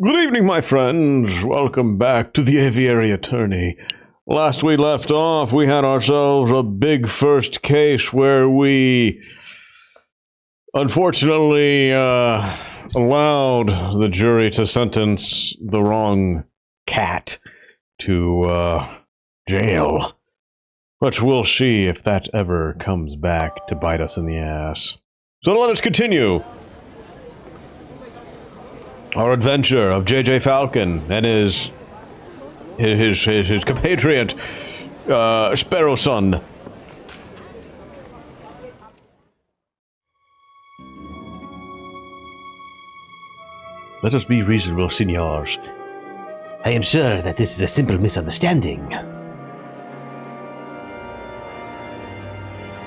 Good evening, my friends. Welcome back to the Aviary Attorney. Last we left off, we had ourselves a big first case where we unfortunately allowed the jury to sentence the wrong cat to jail. But we'll see if that ever comes back to bite us in the ass. So let us continue our adventure of J.J. Falcon and his compatriot, Sparrow Son. Let us be reasonable, signors. I am sure that this is a simple misunderstanding.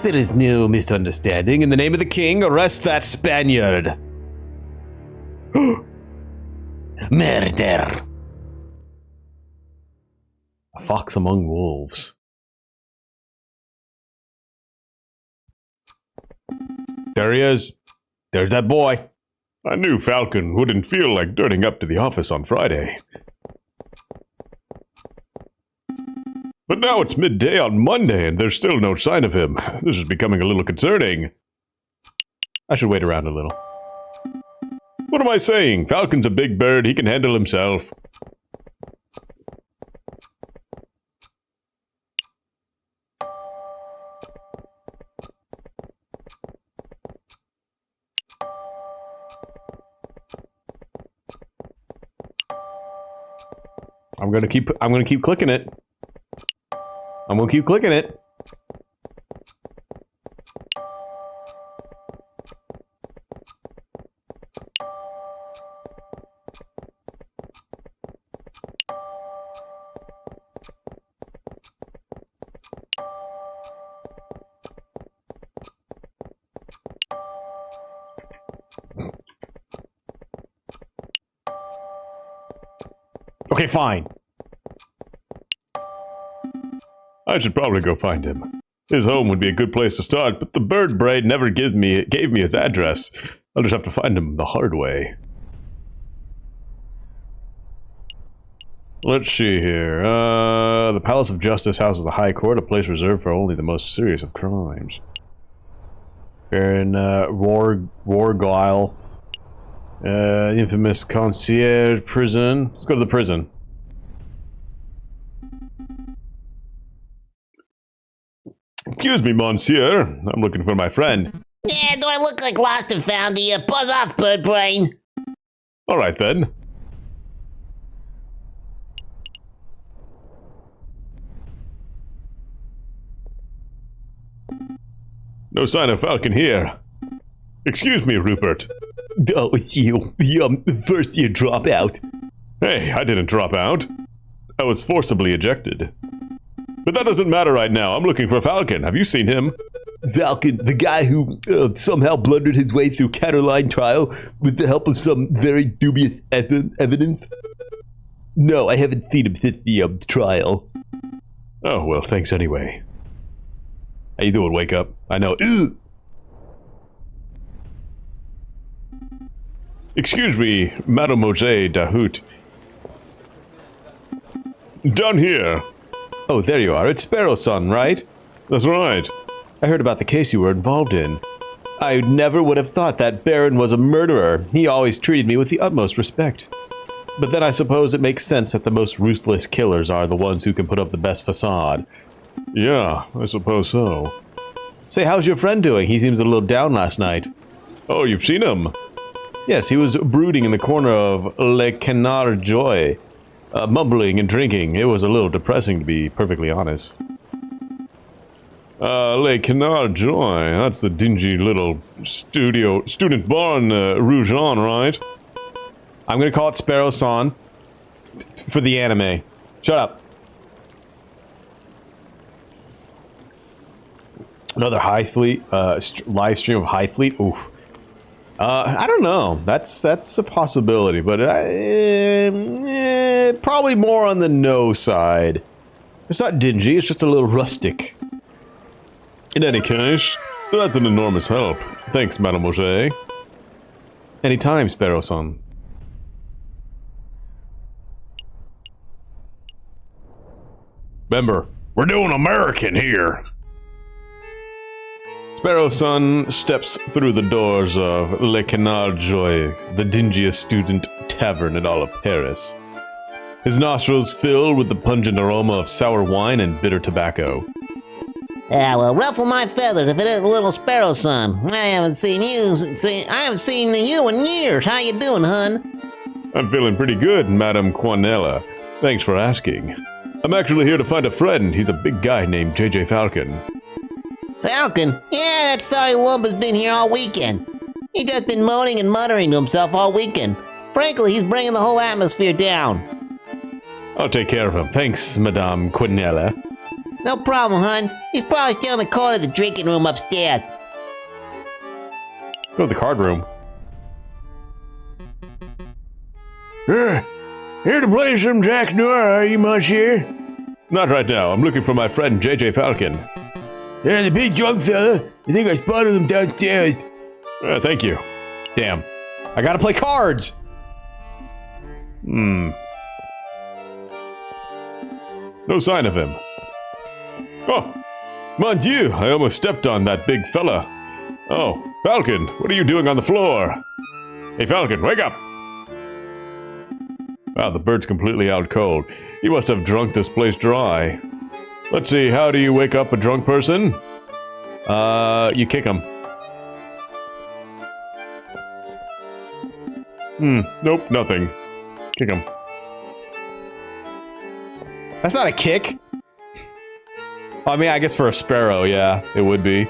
There is no misunderstanding. In the name of the king, arrest that Spaniard. Murder! A fox among wolves. There he is. There's that boy. I knew Falcon wouldn't feel like turning up to the office on Friday. But now it's midday on Monday and there's still no sign of him. This is becoming a little concerning. I should wait around a little. What am I saying? Falcon's a big bird. He can handle himself. I'm gonna keep clicking it. I'm gonna keep clicking it. Okay, fine. I should probably go find him. His home would be a good place to start, but the bird braid never gave me his address. I'll just have to find him the hard way. Let's see here. The Palace of Justice houses the High Court, a place reserved for only the most serious of crimes. Baron Warguile. Infamous concierge prison. Let's go to the prison. Excuse me, monsieur. I'm looking for my friend. Yeah, do I look like lost and found to you? Buzz off, bird brain. All right, then. No sign of Falcon here. Excuse me, Rupert. Oh, it's you. The first year dropout. Hey, I didn't drop out. I was forcibly ejected. But that doesn't matter right now. I'm looking for Falcon. Have you seen him? Falcon, the guy who somehow blundered his way through Cataline trial with the help of some very dubious evidence? No, I haven't seen him since the trial. Oh, well, thanks anyway. How you doing? Wake up. I know. Ugh. Excuse me, Mademoiselle Dahout. Down here. Oh, there you are. It's Sparrow Son, right? That's right. I heard about the case you were involved in. I never would have thought that Baron was a murderer. He always treated me with the utmost respect. But then I suppose it makes sense that the most ruthless killers are the ones who can put up the best facade. Yeah, I suppose so. Say, how's your friend doing? He seems a little down last night. Oh, you've seen him? Yes, he was brooding in the corner of Le Canard Joy. Mumbling and drinking. It was a little depressing, to be perfectly honest. Le Canard Joy. That's the dingy little student bar in Rougon, right? I'm gonna call it Sparrow Son for the anime. Shut up. Another High Fleet live stream of High Fleet. Oof. I don't know. That's a possibility, but probably more on the no side. It's not dingy, it's just a little rustic. In any case, that's an enormous help. Thanks, Mademoiselle. Anytime, Sparrow-san. Remember, we're doing American here. Sparrow's son steps through the doors of Le Canard Joy, the dingiest student tavern in all of Paris. His nostrils fill with the pungent aroma of sour wine and bitter tobacco. Yeah, well, ruffle my feathers if it isn't little Sparrow son. I haven't seen you in years. How you doing, hun? I'm feeling pretty good, Madame Quanella. Thanks for asking. I'm actually here to find a friend. He's a big guy named J.J. Falcon. Falcon? Yeah, that sorry lump has been here all weekend. He's just been moaning and muttering to himself all weekend. Frankly, he's bringing the whole atmosphere down. I'll take care of him. Thanks, Madame Quanella. No problem, hun. He's probably still in the corner of the drinking room upstairs. Let's go to the card room. Here to play some Jack Noir, are you, monsieur? Not right now. I'm looking for my friend J.J. Falcon. Yeah, the big drunk fella. I think I spotted him downstairs. Thank you. Damn. I gotta play cards! No sign of him. Oh! Mon Dieu! I almost stepped on that big fella. Oh, Falcon, what are you doing on the floor? Hey, Falcon, wake up! Wow, the bird's completely out cold. He must have drunk this place dry. Let's see, how do you wake up a drunk person? You kick him. Nope, nothing. Kick him. That's not a kick. I mean, I guess for a sparrow, yeah, it would be.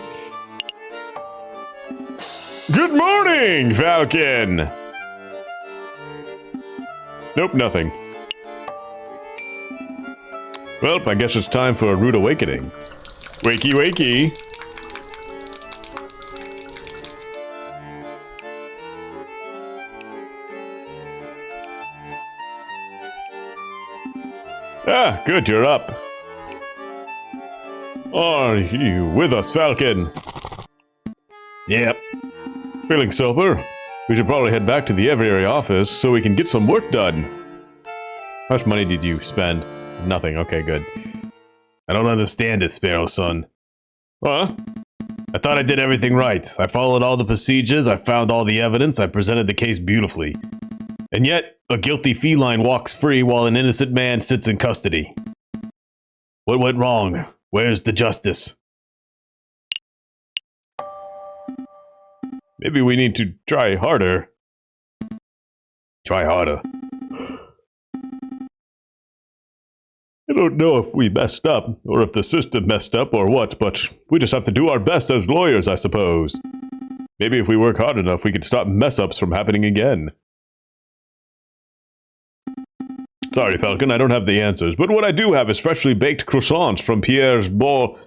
Good morning, Falcon! Nope, nothing. Well, I guess it's time for a rude awakening. Wakey, wakey! Ah, good, you're up. Are you with us, Falcon? Yep. Feeling sober? We should probably head back to the Aviary office so we can get some work done. How much money did you spend? Nothing, okay, good. I don't understand it, Sparrow son. Huh? I thought I did everything right. I followed all the procedures, I found all the evidence, I presented the case beautifully. And yet, a guilty feline walks free while an innocent man sits in custody. What went wrong? Where's the justice? Maybe we need to try harder. Try harder. I don't know if we messed up, or if the system messed up, or what, but we just have to do our best as lawyers, I suppose. Maybe if we work hard enough, we can stop mess-ups from happening again. Sorry, Falcon, I don't have the answers, but what I do have is freshly baked croissants from Pierre's Boulangerie.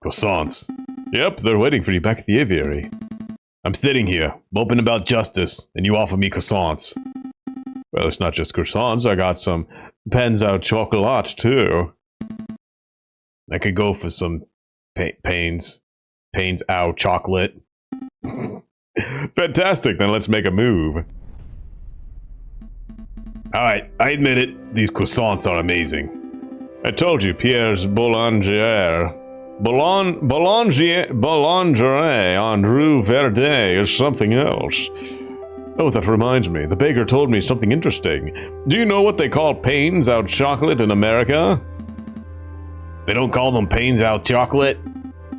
Croissants. Yep, they're waiting for you back at the aviary. I'm sitting here, moping about justice, and you offer me croissants. Well, it's not just croissants, I got some pains au chocolat, too. I could go for some pains au chocolate. Fantastic, then let's make a move. Alright, I admit it, these croissants are amazing. I told you, Pierre's Boulangerie on Rue Verde is something else. Oh, that reminds me, the baker told me something interesting. Do you know what they call pains out chocolate in America? They don't call them pains out chocolate?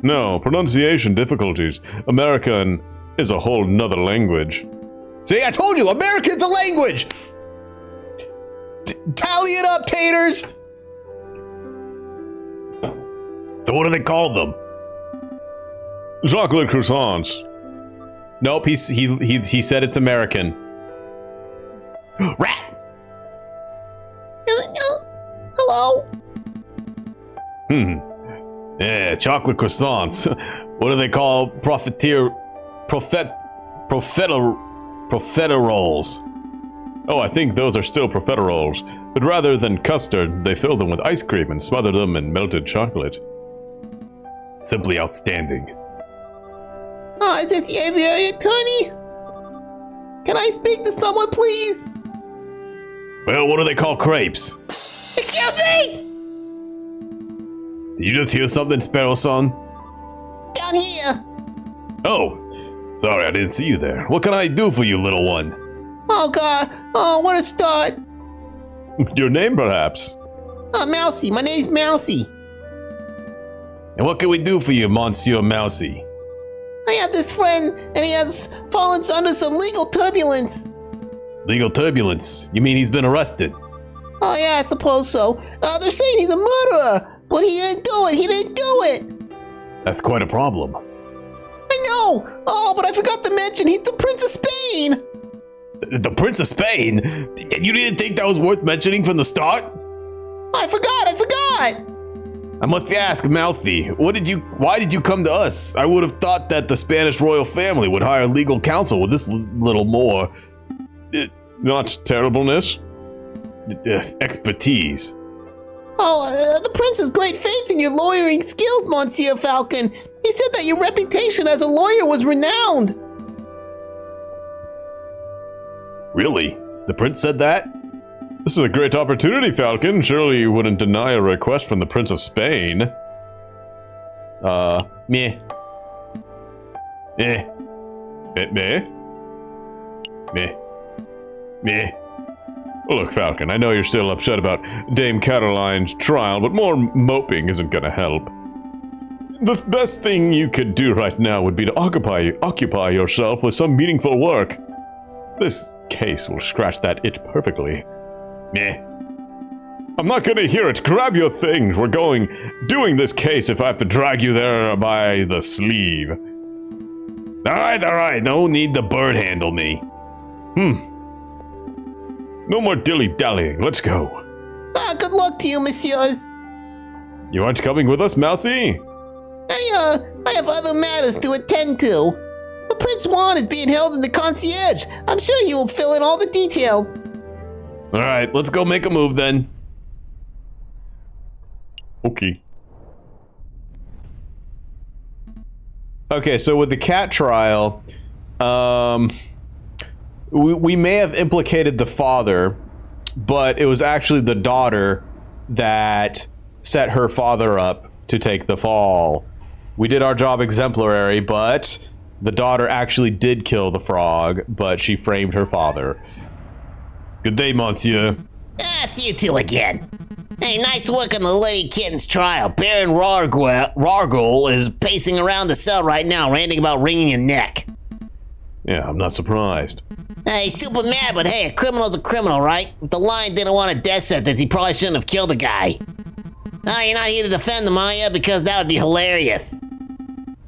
No, pronunciation difficulties. American is a whole nother language. See, I told you, American's a language! Tally it up, taters! So what do they call them? Chocolate croissants. Nope, he said it's American. Rat! Hello? Yeah, chocolate croissants. What do they call profiteroles? Oh, I think those are still profiteroles, but rather than custard, they fill them with ice cream and smother them in melted chocolate. Simply outstanding. Oh, is this the aviary attorney? Can I speak to someone, please? Well, what do they call crepes? Excuse me! Did you just hear something, Sparrow Son? Down here. Oh, sorry, I didn't see you there. What can I do for you, little one? Oh, God. Oh, what a start. Your name, perhaps? Mousy. My name's Mousy. And what can we do for you, Monsieur Mousy? I have this friend, and he has fallen under some legal turbulence. Legal turbulence? You mean he's been arrested? Oh, yeah, I suppose so. They're saying he's a murderer, but he didn't do it. He didn't do it. That's quite a problem. I know. Oh, but I forgot to mention he's the Prince of Spain. The Prince of Spain? You didn't think that was worth mentioning from the start? I forgot. I must ask, Mouthy, why did you come to us? I would have thought that the Spanish royal family would hire legal counsel with this little more, not terribleness, expertise. Oh, the prince has great faith in your lawyering skills, Monsieur Falcon. He said that your reputation as a lawyer was renowned. Really? The prince said that? This is a great opportunity, Falcon. Surely you wouldn't deny a request from the Prince of Spain. Meh. Meh. Meh. Meh. Meh. Well, look, Falcon, I know you're still upset about Dame Caroline's trial, but more moping isn't gonna help. The best thing you could do right now would be to occupy yourself with some meaningful work. This case will scratch that itch perfectly. Meh. I'm not gonna hear it. Grab your things. We're doing this case if I have to drag you there by the sleeve. Alright. No need to bird handle me. No more dilly-dallying. Let's go. Good luck to you, messieurs. You aren't coming with us, Mousy? I have other matters to attend to. But Prince Juan is being held in the concierge. I'm sure he will fill in all the detail. Alright, let's go make a move then. Okay. Okay, so with the cat trial, we may have implicated the father, but it was actually the daughter that set her father up to take the fall. We did our job exemplary, but the daughter actually did kill the frog, but she framed her father. Good day, monsieur. It's you two again. Hey, nice work on the Lady Kitten's trial. Baron Rargul is pacing around the cell right now, ranting about wringing a neck. Yeah, I'm not surprised. He's super mad, but hey, a criminal's a criminal, right? If the Lion didn't want a death sentence, he probably shouldn't have killed the guy. You're not here to defend him, are you? Because that would be hilarious.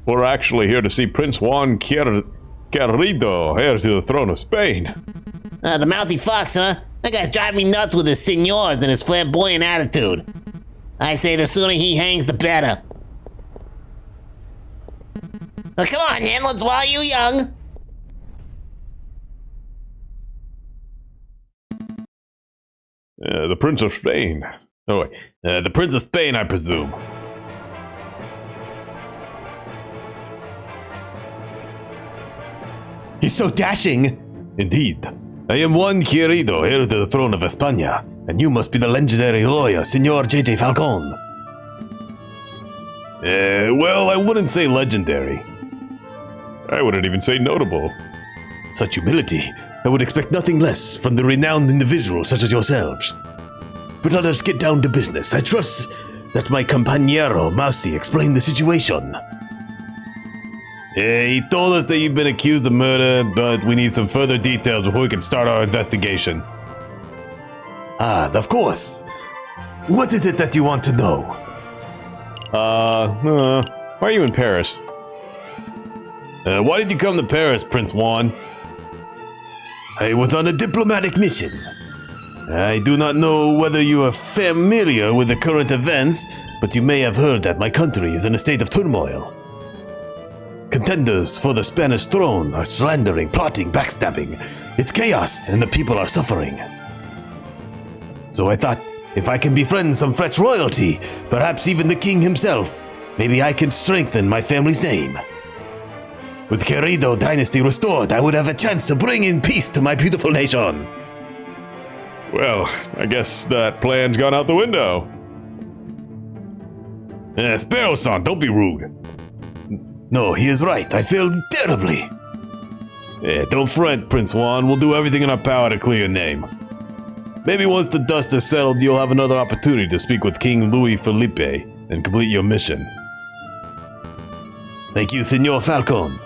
We're actually here to see Prince Juan Querido, heir to the throne of Spain. The mouthy fox, huh? That guy's driving me nuts with his seigneurs and his flamboyant attitude. I say the sooner he hangs, the better. Well, come on, then, let's while you young. The Prince of Spain. Oh, wait. The Prince of Spain, I presume. He's so dashing. Indeed. I am Juan Querido, heir to the throne of España, and you must be the legendary lawyer, Senor J.J. Falcon. Well, I wouldn't say legendary. I wouldn't even say notable. Such humility. I would expect nothing less from the renowned individuals such as yourselves. But let us get down to business. I trust that my compañero Mousy explained the situation. He told us that you've been accused of murder, but we need some further details before we can start our investigation. Ah, of course. What is it that you want to know? Why are you in Paris? Why did you come to Paris, Prince Juan? I was on a diplomatic mission. I do not know whether you are familiar with the current events, but you may have heard that my country is in a state of turmoil. Contenders for the Spanish throne are slandering, plotting, backstabbing. It's chaos, and the people are suffering. So I thought, if I can befriend some French royalty, perhaps even the king himself, maybe I can strengthen my family's name. With Querido dynasty restored, I would have a chance to bring in peace to my beautiful nation. Well, I guess that plan's gone out the window. Sparrow-san, don't be rude. No, he is right. I failed terribly. Don't fret, Prince Juan. We'll do everything in our power to clear your name. Maybe once the dust is settled, you'll have another opportunity to speak with King Louis Felipe and complete your mission. Thank you, Senor Falcon.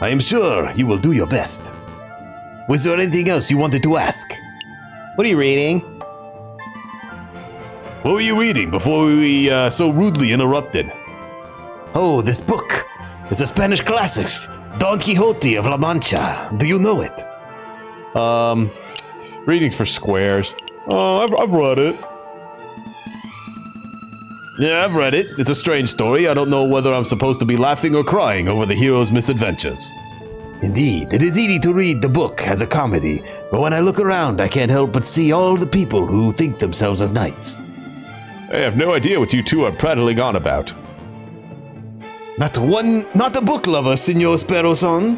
I am sure you will do your best. Was there anything else you wanted to ask? What are you reading? What were you reading before we so rudely interrupted? Oh, this book. It's a Spanish classic, Don Quixote of La Mancha. Do you know it? Reading for squares. Oh, I've read it. Yeah, I've read it. It's a strange story. I don't know whether I'm supposed to be laughing or crying over the hero's misadventures. Indeed, it is easy to read the book as a comedy, but when I look around, I can't help but see all the people who think themselves as knights. I have no idea what you two are prattling on about. Not a book lover, Senor Sparrow-san.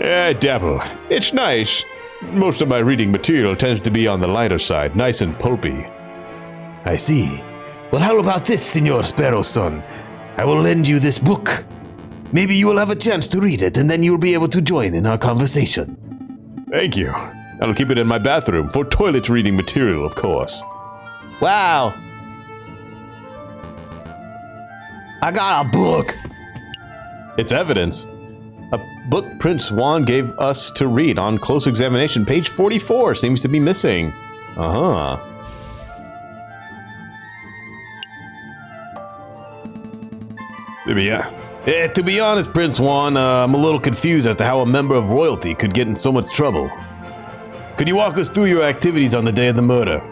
Yeah, I dabble. It's nice. Most of my reading material tends to be on the lighter side, nice and pulpy. I see. Well, how about this, Senor Sparrow-san? I will lend you this book. Maybe you will have a chance to read it, and then you'll be able to join in our conversation. Thank you. I'll keep it in my bathroom for toilet reading material, of course. Wow. I got a book. It's evidence. A book Prince Juan gave us to read on close examination. Page 44 seems to be missing. Uh-huh. To be honest, Prince Juan, I'm a little confused as to how a member of royalty could get in so much trouble. Could you walk us through your activities on the day of the murder?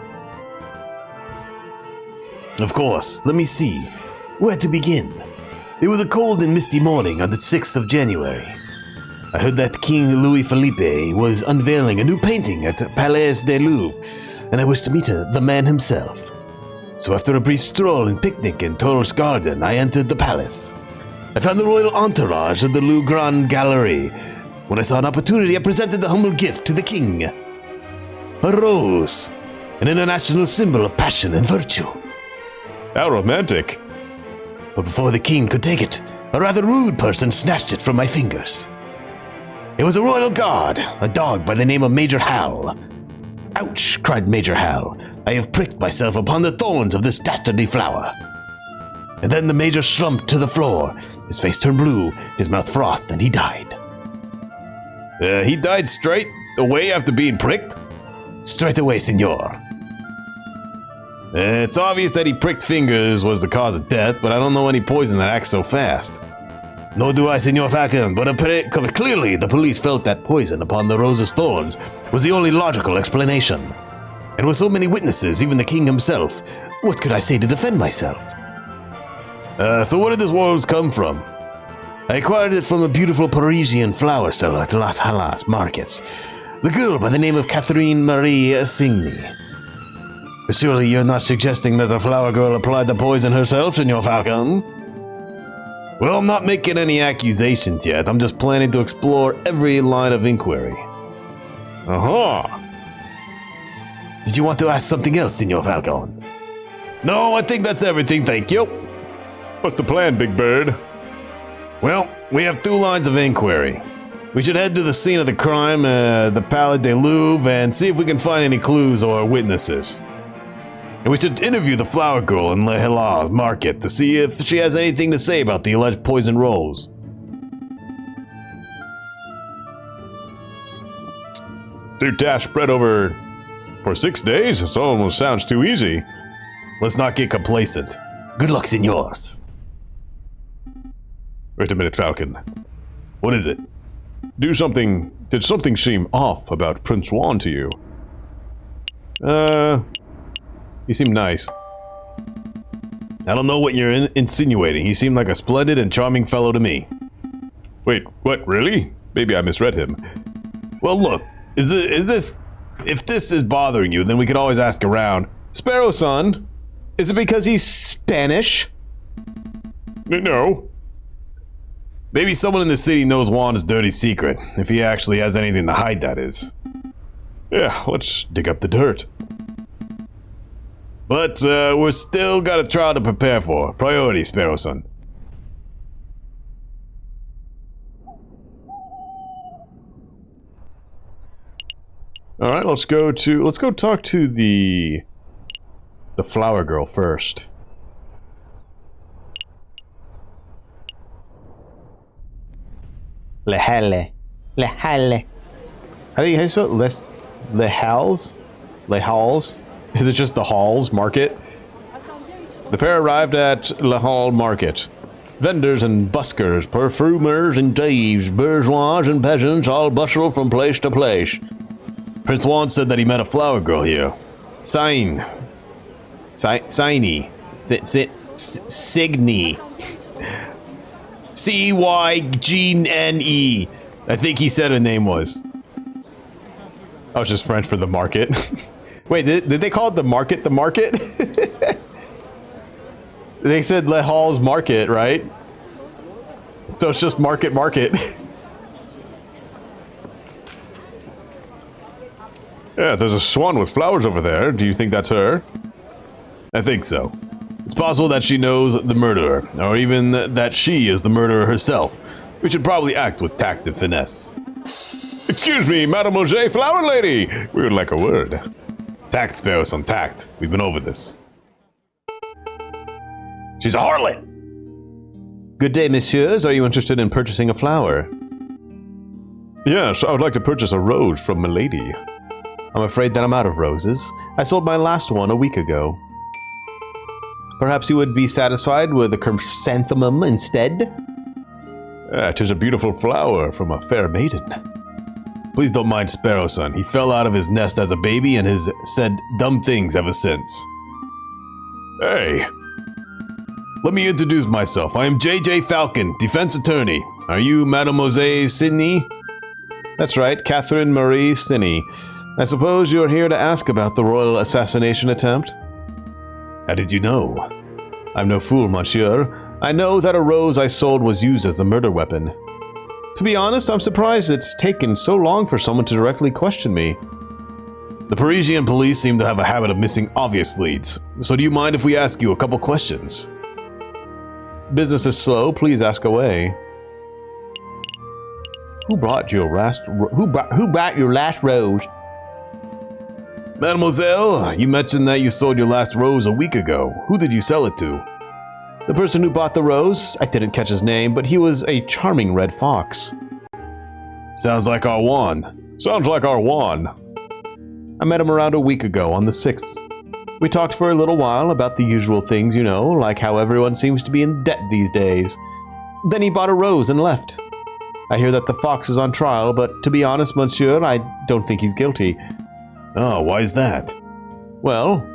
Of course. Let me see. Where to begin? It was a cold and misty morning on the 6th of January. I heard that King Louis Felipe was unveiling a new painting at Palais des Louvres, and I wished to meet the man himself. So after a brief stroll and picnic in Torres Garden, I entered the palace. I found the royal entourage of the Louvre Grand Gallery. When I saw an opportunity, I presented the humble gift to the king. A rose, an international symbol of passion and virtue. How romantic. But before the king could take it, a rather rude person snatched it from my fingers. It was a royal guard, a dog by the name of Major Hal. Ouch, cried Major Hal. I have pricked myself upon the thorns of this dastardly flower. And then the major slumped to the floor. His face turned blue, his mouth frothed, and he died. He died straight away after being pricked? Straight away, senor. It's obvious that he pricked fingers was the cause of death, but I don't know any poison that acts so fast. Nor do I, Senor Falcon, but clearly the police felt that poison upon the rose's thorns was the only logical explanation. And with so many witnesses, even the king himself, what could I say to defend myself? So where did this rose come from? I acquired it from a beautiful Parisian flower seller at Las Halas Markets, the girl by the name of Catherine Marie Signy. Surely you're not suggesting that the flower girl applied the poison herself, Senor Falcon? Well, I'm not making any accusations yet. I'm just planning to explore every line of inquiry. Uh-huh. Did you want to ask something else, Senor Falcon? No, I think that's everything, thank you. What's the plan, Big Bird? Well, we have 2 lines of inquiry. We should head to the scene of the crime, the Palais des Louvres, and see if we can find any clues or witnesses. And we should interview the flower girl in La Halas Market to see if she has anything to say about the alleged poison rose. Do task spread over for 6 days? It almost sounds too easy. Let's not get complacent. Good luck, senors. Wait a minute, Falcon. What is it? Did something seem off about Prince Juan to you? He seemed nice. I don't know what you're insinuating. He seemed like a splendid and charming fellow to me. Wait, what, really? Maybe I misread him. Well, look, if this is bothering you, then we could always ask around. Sparrow-son, is it because he's Spanish? No. Maybe someone in the city knows Juan's dirty secret, if he actually has anything to hide, that is. Yeah, let's dig up the dirt. But we're still got a trial to prepare for. Priority, Sparrow Son. All right, let's go talk to the flower girl first. Lehale. Lehale. How do you spell it? Lehals? Lehals? Is it just the Halls Market? The pair arrived at Le Hall Market. Vendors and buskers, perfumers and thieves, bourgeois and peasants all bustle from place to place. Prince Juan said that he met a flower girl here. Signy. Cygne. Cygne. I think he said her name was. Oh, it's just French for the market. Wait, did they call it the market? The market? They said Le Hall's Market, right? So it's just market. Yeah, there's a swan with flowers over there. Do you think that's her? I think so. It's possible that she knows the murderer, or even that she is the murderer herself. We should probably act with tact and finesse. Excuse me, Mademoiselle Flower Lady! We would like a word. Tact, Sparrow Son, tact. We've been over this. She's a harlot! Good day, messieurs. Are you interested in purchasing a flower? Yes, I would like to purchase a rose from milady. I'm afraid that I'm out of roses. I sold my last one a week ago. Perhaps you would be satisfied with a chrysanthemum instead? 'Tis a beautiful flower from a fair maiden. Please don't mind Sparrow Son. He fell out of his nest as a baby and has said dumb things ever since. Hey. Let me introduce myself. I am J.J. Falcon, defense attorney. Are you Mademoiselle Cygne? That's right, Catherine Marie Cygne. I suppose you're here to ask about the royal assassination attempt? How did you know? I'm no fool, monsieur. I know that a rose I sold was used as a murder weapon. To be honest, I'm surprised it's taken so long for someone to directly question me. The Parisian police seem to have a habit of missing obvious leads, so do you mind if we ask you a couple questions? Business is slow, please ask away. Who brought your last rose? Mademoiselle, you mentioned that you sold your last rose a week ago. Who did you sell it to? The person who bought the rose, I didn't catch his name, but he was a charming red fox. Sounds like our Juan. I met him around a week ago on the 6th. We talked for a little while about the usual things, you know, like how everyone seems to be in debt these days. Then he bought a rose and left. I hear that the fox is on trial, but to be honest, monsieur, I don't think he's guilty. Oh, why is that? Well,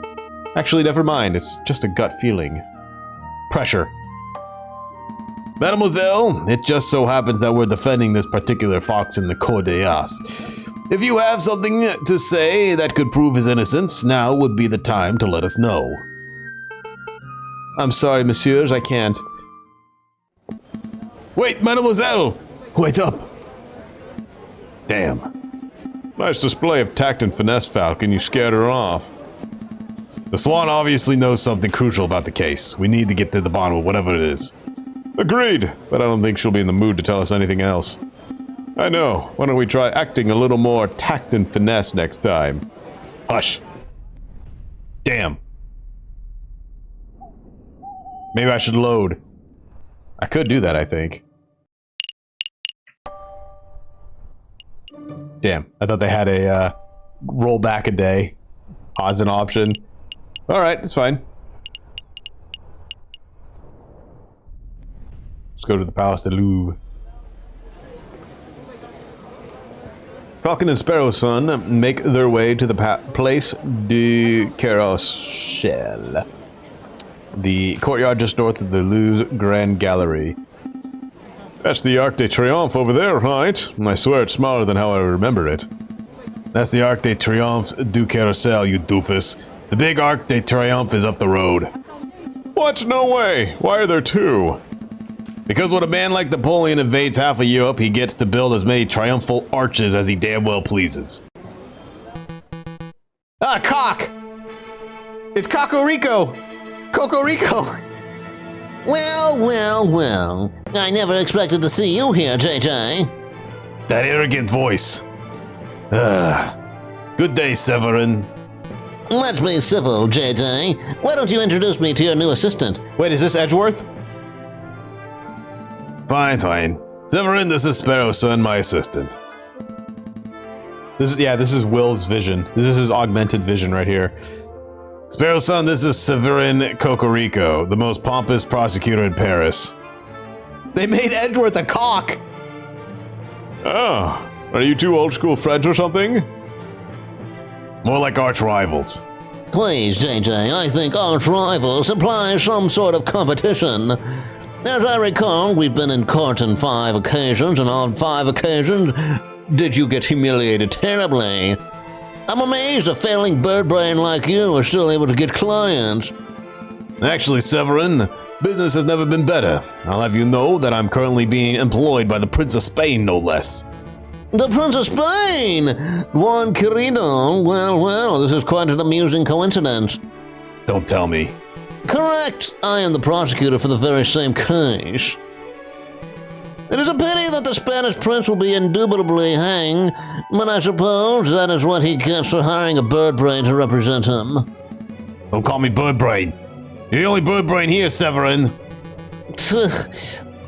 actually, never mind. It's just a gut feeling. Pressure. Mademoiselle, it just so happens that we're defending this particular fox in the Cour d'As. If you have something to say that could prove his innocence, now would be the time to let us know. I'm sorry, messieurs, I can't. Wait, mademoiselle! Wait up! Damn. Nice display of tact and finesse, Falcon. You scared her off. The Swan obviously knows something crucial about the case. We need to get to the bottom of whatever it is. Agreed, but I don't think she'll be in the mood to tell us anything else. I know. Why don't we try acting a little more tact and finesse next time? Hush. Damn. Maybe I should load. I could do that, I think. Damn, I thought they had a roll back a day as an option. Alright, it's fine. Let's go to the Palace de Louvre. Falcon and Sparrow Son make their way to the Place du Carrousel, the courtyard just north of the Louvre Grand Gallery. That's the Arc de Triomphe over there, right? I swear it's smaller than how I remember it. That's the Arc de Triomphe du Carrousel, you doofus. The big Arc de Triomphe is up the road. What? No way! Why are there two? Because when a man like Napoleon invades half of Europe, he gets to build as many triumphal arches as he damn well pleases. Ah, cock! It's Cocorico! Cocorico! Well, well, well. I never expected to see you here, JJ. That arrogant voice. Good day, Severin. Let's be civil, JJ. Why don't you introduce me to your new assistant? Wait, is this Edgeworth? Fine, fine. Severin, this is Sparrow's son, my assistant. This is Will's vision. This is his augmented vision right here. Sparrow's son, this is Severin Cocorico, the most pompous prosecutor in Paris. They made Edgeworth a cock! Oh, are you two old school friends or something? More like arch rivals. Please, JJ, I think arch rivals implies some sort of competition. As I recall, we've been in court on 5 occasions, and on 5 occasions, did you get humiliated terribly? I'm amazed a failing bird brain like you is still able to get clients. Actually, Severin, business has never been better. I'll have you know that I'm currently being employed by the Prince of Spain, no less. The Prince of Spain! Juan Querido. Well, well, this is quite an amusing coincidence. Don't tell me. Correct. I am the prosecutor for the very same case. It is a pity that the Spanish prince will be indubitably hanged, but I suppose that is what he gets for hiring a bird brain to represent him. Don't call me bird brain. You're the only bird brain here, Severin.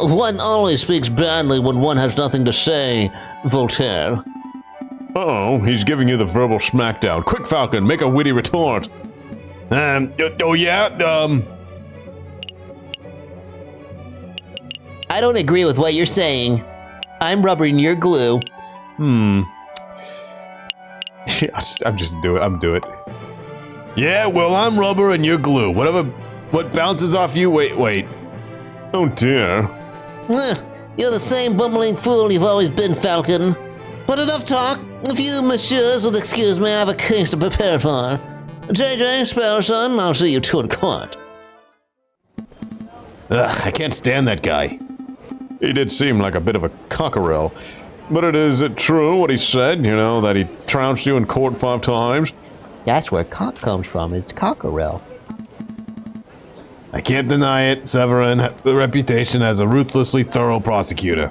One always speaks badly when one has nothing to say, Voltaire. Uh-oh, he's giving you the verbal smackdown. Quick, Falcon, make a witty retort. I don't agree with what you're saying. I'm rubber and you're glue. I'm do it. Yeah, well, I'm rubber and you're glue. What bounces off you, wait. Oh dear. You're the same bumbling fool you've always been, Falcon. But enough talk. If you messieurs will excuse me, I have a case to prepare for. JJ, Sparrow son, I'll see you two in court. Ugh, I can't stand that guy. He did seem like a bit of a cockerel. But is it true what he said, that he trounced you in court 5 times? That's where cock comes from, it's cockerel. I can't deny it, Severin had the reputation as a ruthlessly thorough prosecutor.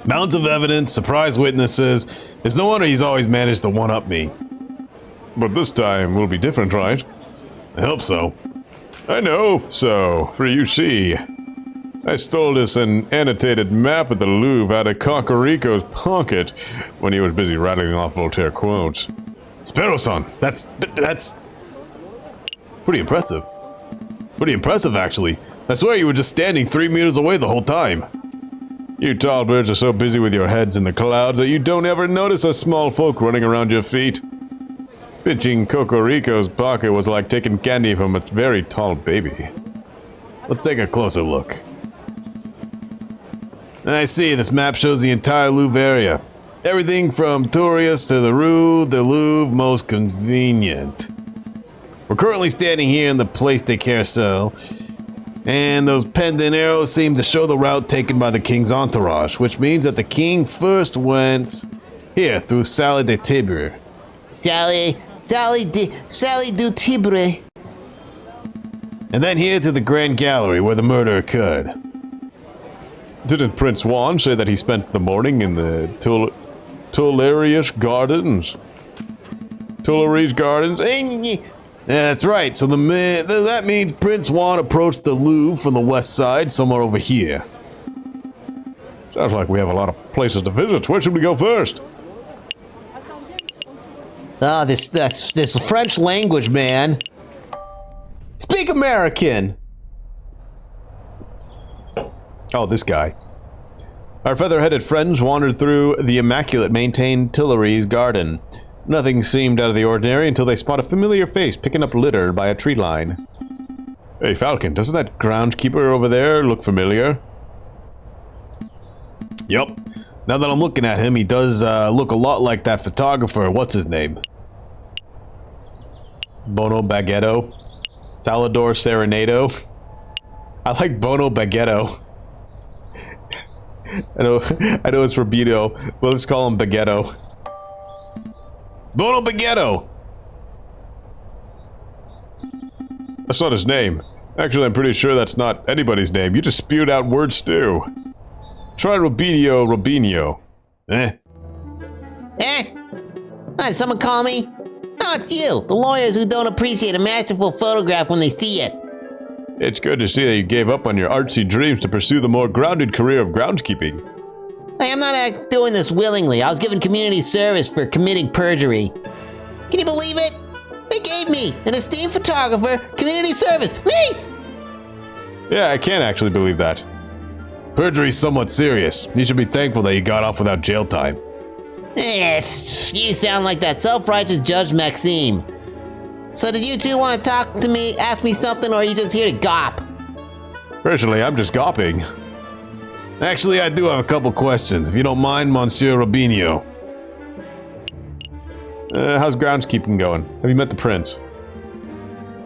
Mounds of evidence, surprise witnesses. It's no wonder he's always managed to one-up me. But this time will be different, right? I hope so. I know so, for you see. I stole this annotated map of the Louvre out of Cocorico's pocket when he was busy rattling off Voltaire quotes. Sparrow-san, that's pretty impressive. Pretty impressive, actually. I swear you were just standing 3 meters away the whole time. You tall birds are so busy with your heads in the clouds that you don't ever notice us small folk running around your feet. Pinching Cocorico's pocket was like taking candy from a very tall baby. Let's take a closer look. I see, this map shows the entire Louvre area. Everything from Tourias to the Rue de Louvre, most convenient. We're currently standing here in the Place des Carousels, and those pendant arrows seem to show the route taken by the king's entourage, which means that the king first went here, through Salle de Tibre. Sally du Tibre. And then here to the Grand Gallery, where the murder occurred. Didn't Prince Juan say that he spent the morning in the Tuileries Gardens? Tuileries Gardens? Yeah, that's right. So that means Prince Juan approached the Louvre from the west side, somewhere over here. Sounds like we have a lot of places to visit. Where should we go first? This French language, man. Speak American. Oh, this guy. Our feather-headed friends wandered through the immaculate maintained Tuileries garden. Nothing seemed out of the ordinary until they spot a familiar face picking up litter by a tree line. Hey, Falcon, doesn't that groundskeeper over there look familiar? Yup. Now that I'm looking at him, he does look a lot like that photographer. What's his name? Bono Baguetto? Salvador Serenado? I like Bono Baguetto. I know it's for Beto, but let's call him Baguetto. Bono Baguetto! That's not his name. Actually, I'm pretty sure that's not anybody's name. You just spewed out word stew. Try Robinho. Eh? Eh? Did someone call me? Oh, it's you, the lawyers who don't appreciate a masterful photograph when they see it. It's good to see that you gave up on your artsy dreams to pursue the more grounded career of groundskeeping. Hey, I'm not doing this willingly. I was given community service for committing perjury. Can you believe it? They gave me, an esteemed photographer, community service. Me! Yeah, I can't actually believe that. Perjury's somewhat serious. You should be thankful that you got off without jail time. Eh, you sound like that self-righteous Judge Maxime. So did you two want to talk to me, ask me something, or are you just here to gawp? Personally, I'm just gawping. Actually, I do have a couple questions, if you don't mind, Monsieur Robinho. How's groundskeeping going? Have you met the prince?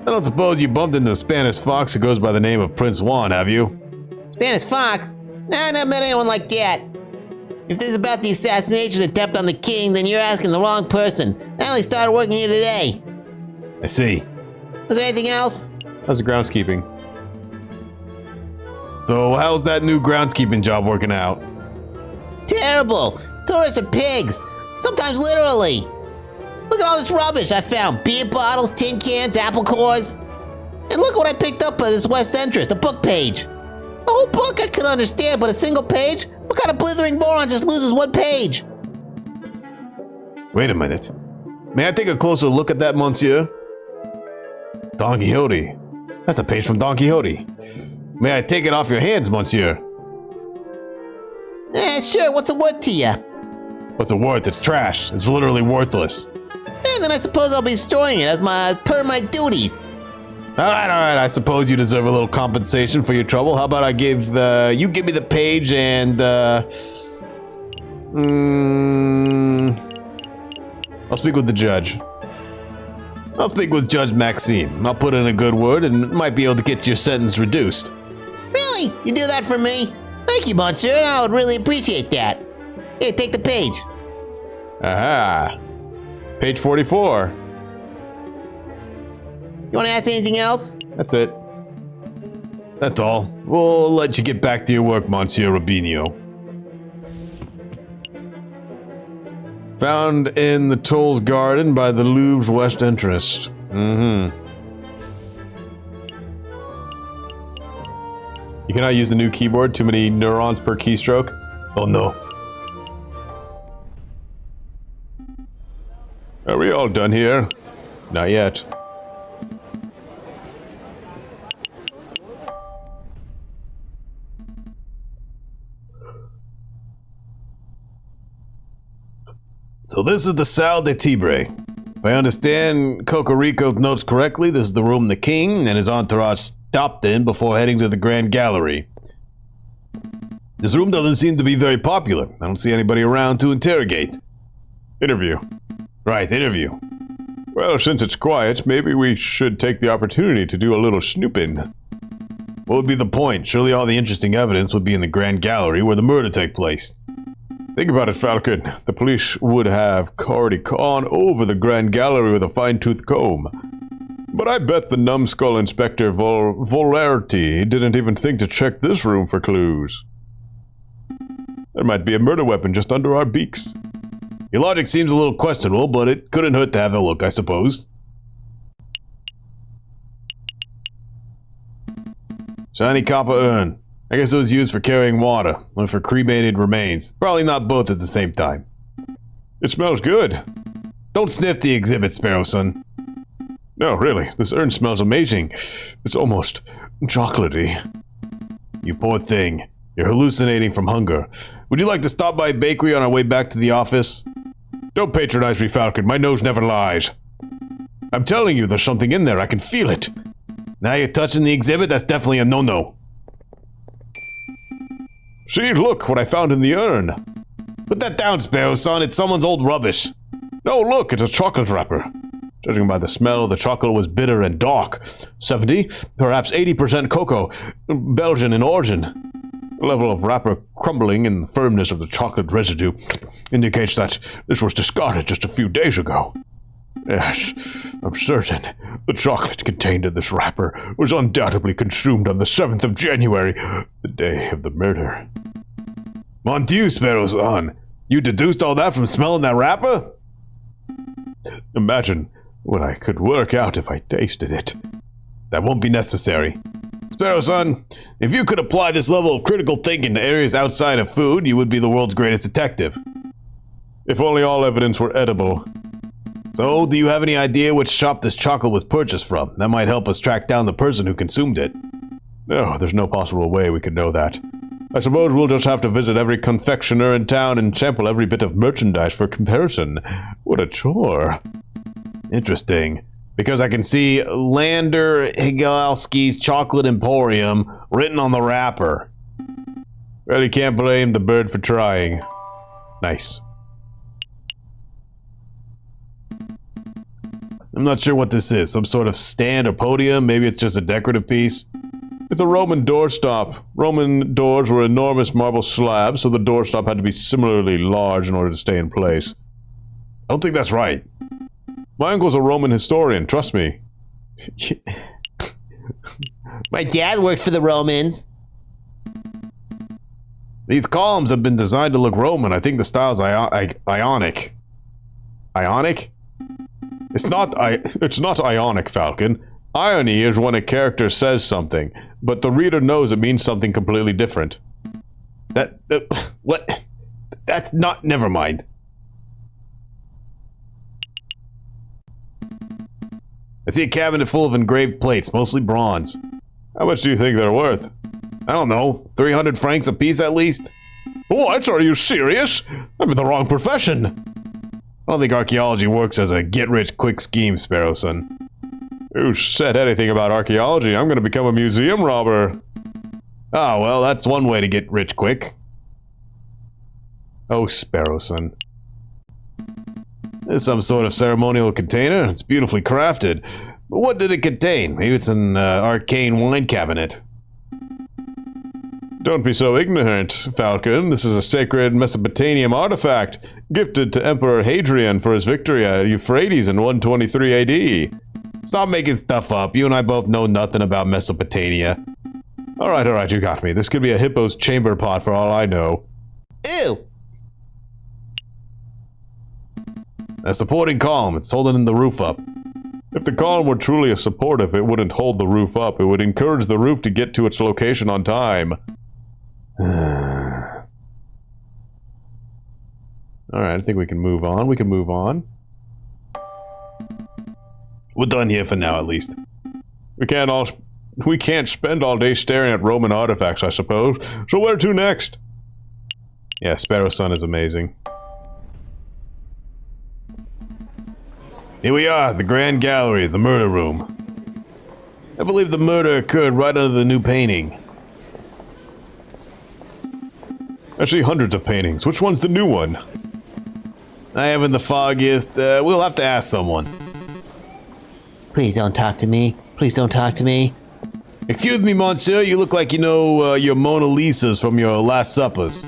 I don't suppose you bumped into the Spanish fox who goes by the name of Prince Juan, have you? Spanish fox? Nah, I never met anyone like that. If this is about the assassination attempt on the king, then you're asking the wrong person. I only started working here today. I see. Was there anything else? How's the groundskeeping? So, how's that new groundskeeping job working out? Terrible! Tourists are pigs. Sometimes literally. Look at all this rubbish I found. Beer bottles, tin cans, apple cores. And look what I picked up at this West Entrance, the book page. The whole book I could understand, but a single page? What kind of blithering moron just loses one page? Wait a minute. May I take a closer look at that, monsieur? Don Quixote. That's a page from Don Quixote. May I take it off your hands, monsieur? Sure, what's it worth to you? What's it worth? It's trash. It's literally worthless. Then I suppose I'll be storing it as per my duties. Alright, I suppose you deserve a little compensation for your trouble. How about I give, you give me the page and, I'll speak with the judge. I'll speak with Judge Maxime. I'll put in a good word and might be able to get your sentence reduced. Really? You do that for me? Thank you, monsieur. I would really appreciate that. Here, take the page. Aha. Page 44. You want to ask anything else? That's it. That's all. We'll let you get back to your work, Monsieur Robinho. Found in the Toll's garden by the Louvre's west entrance. You cannot use the new keyboard. Too many neurons per keystroke. Oh no. Are we all done here? Not yet. So this is the Salle de Tibre. If I understand Cocorico's notes correctly, this is the room the king and his entourage stopped in before heading to the Grand Gallery. This room doesn't seem to be very popular. I don't see anybody around to interrogate. Interview. Right, interview. Well, since it's quiet, maybe we should take the opportunity to do a little snooping. What would be the point? Surely all the interesting evidence would be in the Grand Gallery where the murder took place. Think about it, Falcon. The police would have already gone over the Grand Gallery with a fine-tooth comb. But I bet the numbskull Inspector Volarity didn't even think to check this room for clues. There might be a murder weapon just under our beaks. Your logic seems a little questionable, but it couldn't hurt to have a look, I suppose. Shiny copper urn. I guess it was used for carrying water, or for cremated remains. Probably not both at the same time. It smells good. Don't sniff the exhibit, Sparrow Son. No, really, this urn smells amazing. It's almost chocolatey. You poor thing. You're hallucinating from hunger. Would you like to stop by a bakery on our way back to the office? Don't patronize me, Falcon. My nose never lies. I'm telling you, there's something in there. I can feel it. Now you're touching the exhibit? That's definitely a no-no. See, look what I found in the urn. Put that down, Sparrow Son. It's someone's old rubbish. No, look, it's a chocolate wrapper. Judging by the smell, the chocolate was bitter and dark. 70, perhaps 80% cocoa, Belgian in origin. The level of wrapper crumbling and the firmness of the chocolate residue indicates that this was discarded just a few days ago. Yes, I'm certain. The chocolate contained in this wrapper was undoubtedly consumed on the 7th of January, the day of the murder. Mon Dieu, Sparrow-san! You deduced all that from smelling that wrapper? Imagine what I could work out if I tasted it. That won't be necessary. Sparrow-san, if you could apply this level of critical thinking to areas outside of food, you would be the world's greatest detective. If only all evidence were edible. So, do you have any idea which shop this chocolate was purchased from? That might help us track down the person who consumed it. No, there's no possible way we could know that. I suppose we'll just have to visit every confectioner in town and sample every bit of merchandise for comparison. What a chore. Interesting. Because I can see Lander Higalski's Chocolate Emporium written on the wrapper. Well, you can't blame the bird for trying. Nice. I'm not sure what this is. Some sort of stand or podium? Maybe it's just a decorative piece? It's a Roman doorstop. Roman doors were enormous marble slabs, so the doorstop had to be similarly large in order to stay in place. I don't think that's right. My uncle's a Roman historian, trust me. My dad worked for the Romans. These columns have been designed to look Roman. I think the style's Ionic. Ionic? It's not Ionic, Falcon. Irony is when a character says something, but the reader knows it means something completely different. What? That's not... Never mind. I see a cabinet full of engraved plates, mostly bronze. How much do you think they're worth? I don't know, 300 francs a piece at least? What? Are you serious? I'm in the wrong profession. I don't think archaeology works as a get-rich-quick scheme, Sparrow-son. Who said anything about archaeology? I'm gonna become a museum robber. Ah, well, that's one way to get rich quick. Oh, Sparrow-son. There's some sort of ceremonial container. It's beautifully crafted. But what did it contain? Maybe it's an arcane wine cabinet. Don't be so ignorant, Falcon. This is a sacred Mesopotamian artifact, gifted to Emperor Hadrian for his victory at Euphrates in 123 AD. Stop making stuff up. You and I both know nothing about Mesopotamia. Alright, you got me. This could be a hippo's chamber pot for all I know. Ew! A supporting column. It's holding the roof up. If the column were truly a supportive, it wouldn't hold the roof up. It would encourage the roof to get to its location on time. Alright, I think we can move on. We're done here for now, at least. We can't spend all day staring at Roman artifacts, I suppose. So where to next? Yeah, Sparrow-son is amazing. Here we are, the Grand Gallery, the murder room. I believe the murder occurred right under the new painting. I see hundreds of paintings. Which one's the new one? I haven't the foggiest. We'll have to ask someone. Please don't talk to me. Please don't talk to me. Excuse me, monsieur. You look like you know your Mona Lisas from your Last Suppers.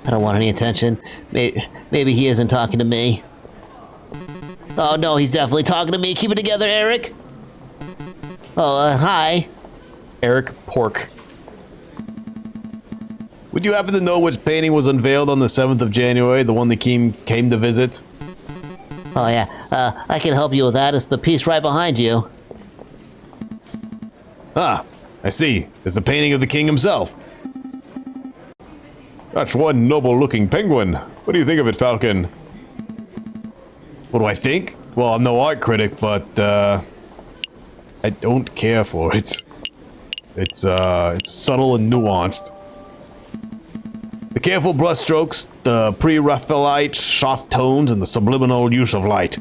I don't want any attention. Maybe he isn't talking to me. Oh no, he's definitely talking to me. Keep it together, Eric. Oh, hi. Eric Pork. Would you happen to know which painting was unveiled on the 7th of January, the one that came to visit? Oh yeah, I can help you with that. It's the piece right behind you. Ah, I see. It's a painting of the king himself. That's one noble-looking penguin. What do you think of it, Falcon? What do I think? Well, I'm no art critic, but, I don't care for it. It's subtle and nuanced. The careful brushstrokes, the pre-Raphaelite soft tones, and the subliminal use of light.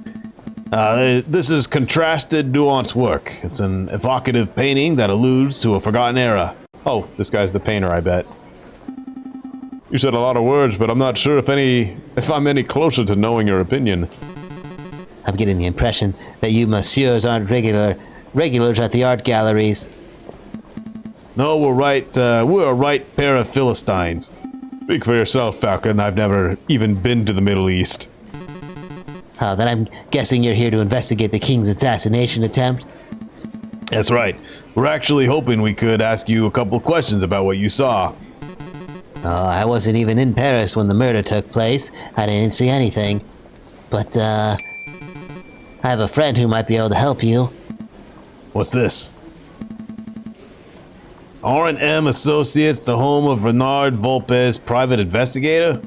This is contrasted, nuanced work. It's an evocative painting that alludes to a forgotten era. Oh, this guy's the painter, I bet. You said a lot of words, but I'm not sure if I'm any closer to knowing your opinion. I'm getting the impression that you messieurs aren't regulars at the art galleries. No, we're a right pair of Philistines. Speak for yourself, Falcon. I've never even been to the Middle East. Oh, then I'm guessing you're here to investigate the king's assassination attempt? That's right. We're actually hoping we could ask you a couple questions about what you saw. Oh, I wasn't even in Paris when the murder took place. I didn't see anything. But, I have a friend who might be able to help you. What's this? R&M Associates, the home of Renard Volpes, private investigator?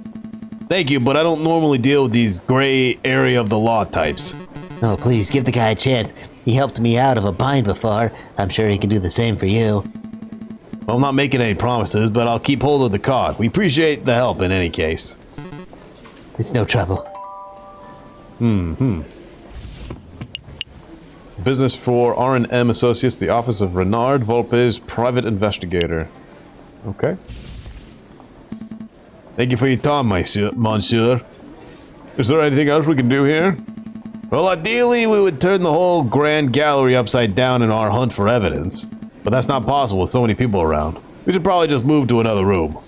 Thank you, but I don't normally deal with these gray area of the law types. Oh, please, give the guy a chance. He helped me out of a bind before. I'm sure he can do the same for you. Well, I'm not making any promises, but I'll keep hold of the card. We appreciate the help in any case. It's no trouble. Business for R&M Associates, the office of Renard Volpes, private investigator. Okay. Thank you for your time, monsieur. Is there anything else we can do here? Well, ideally, we would turn the whole grand gallery upside down in our hunt for evidence. But that's not possible with so many people around. We should probably just move to another room.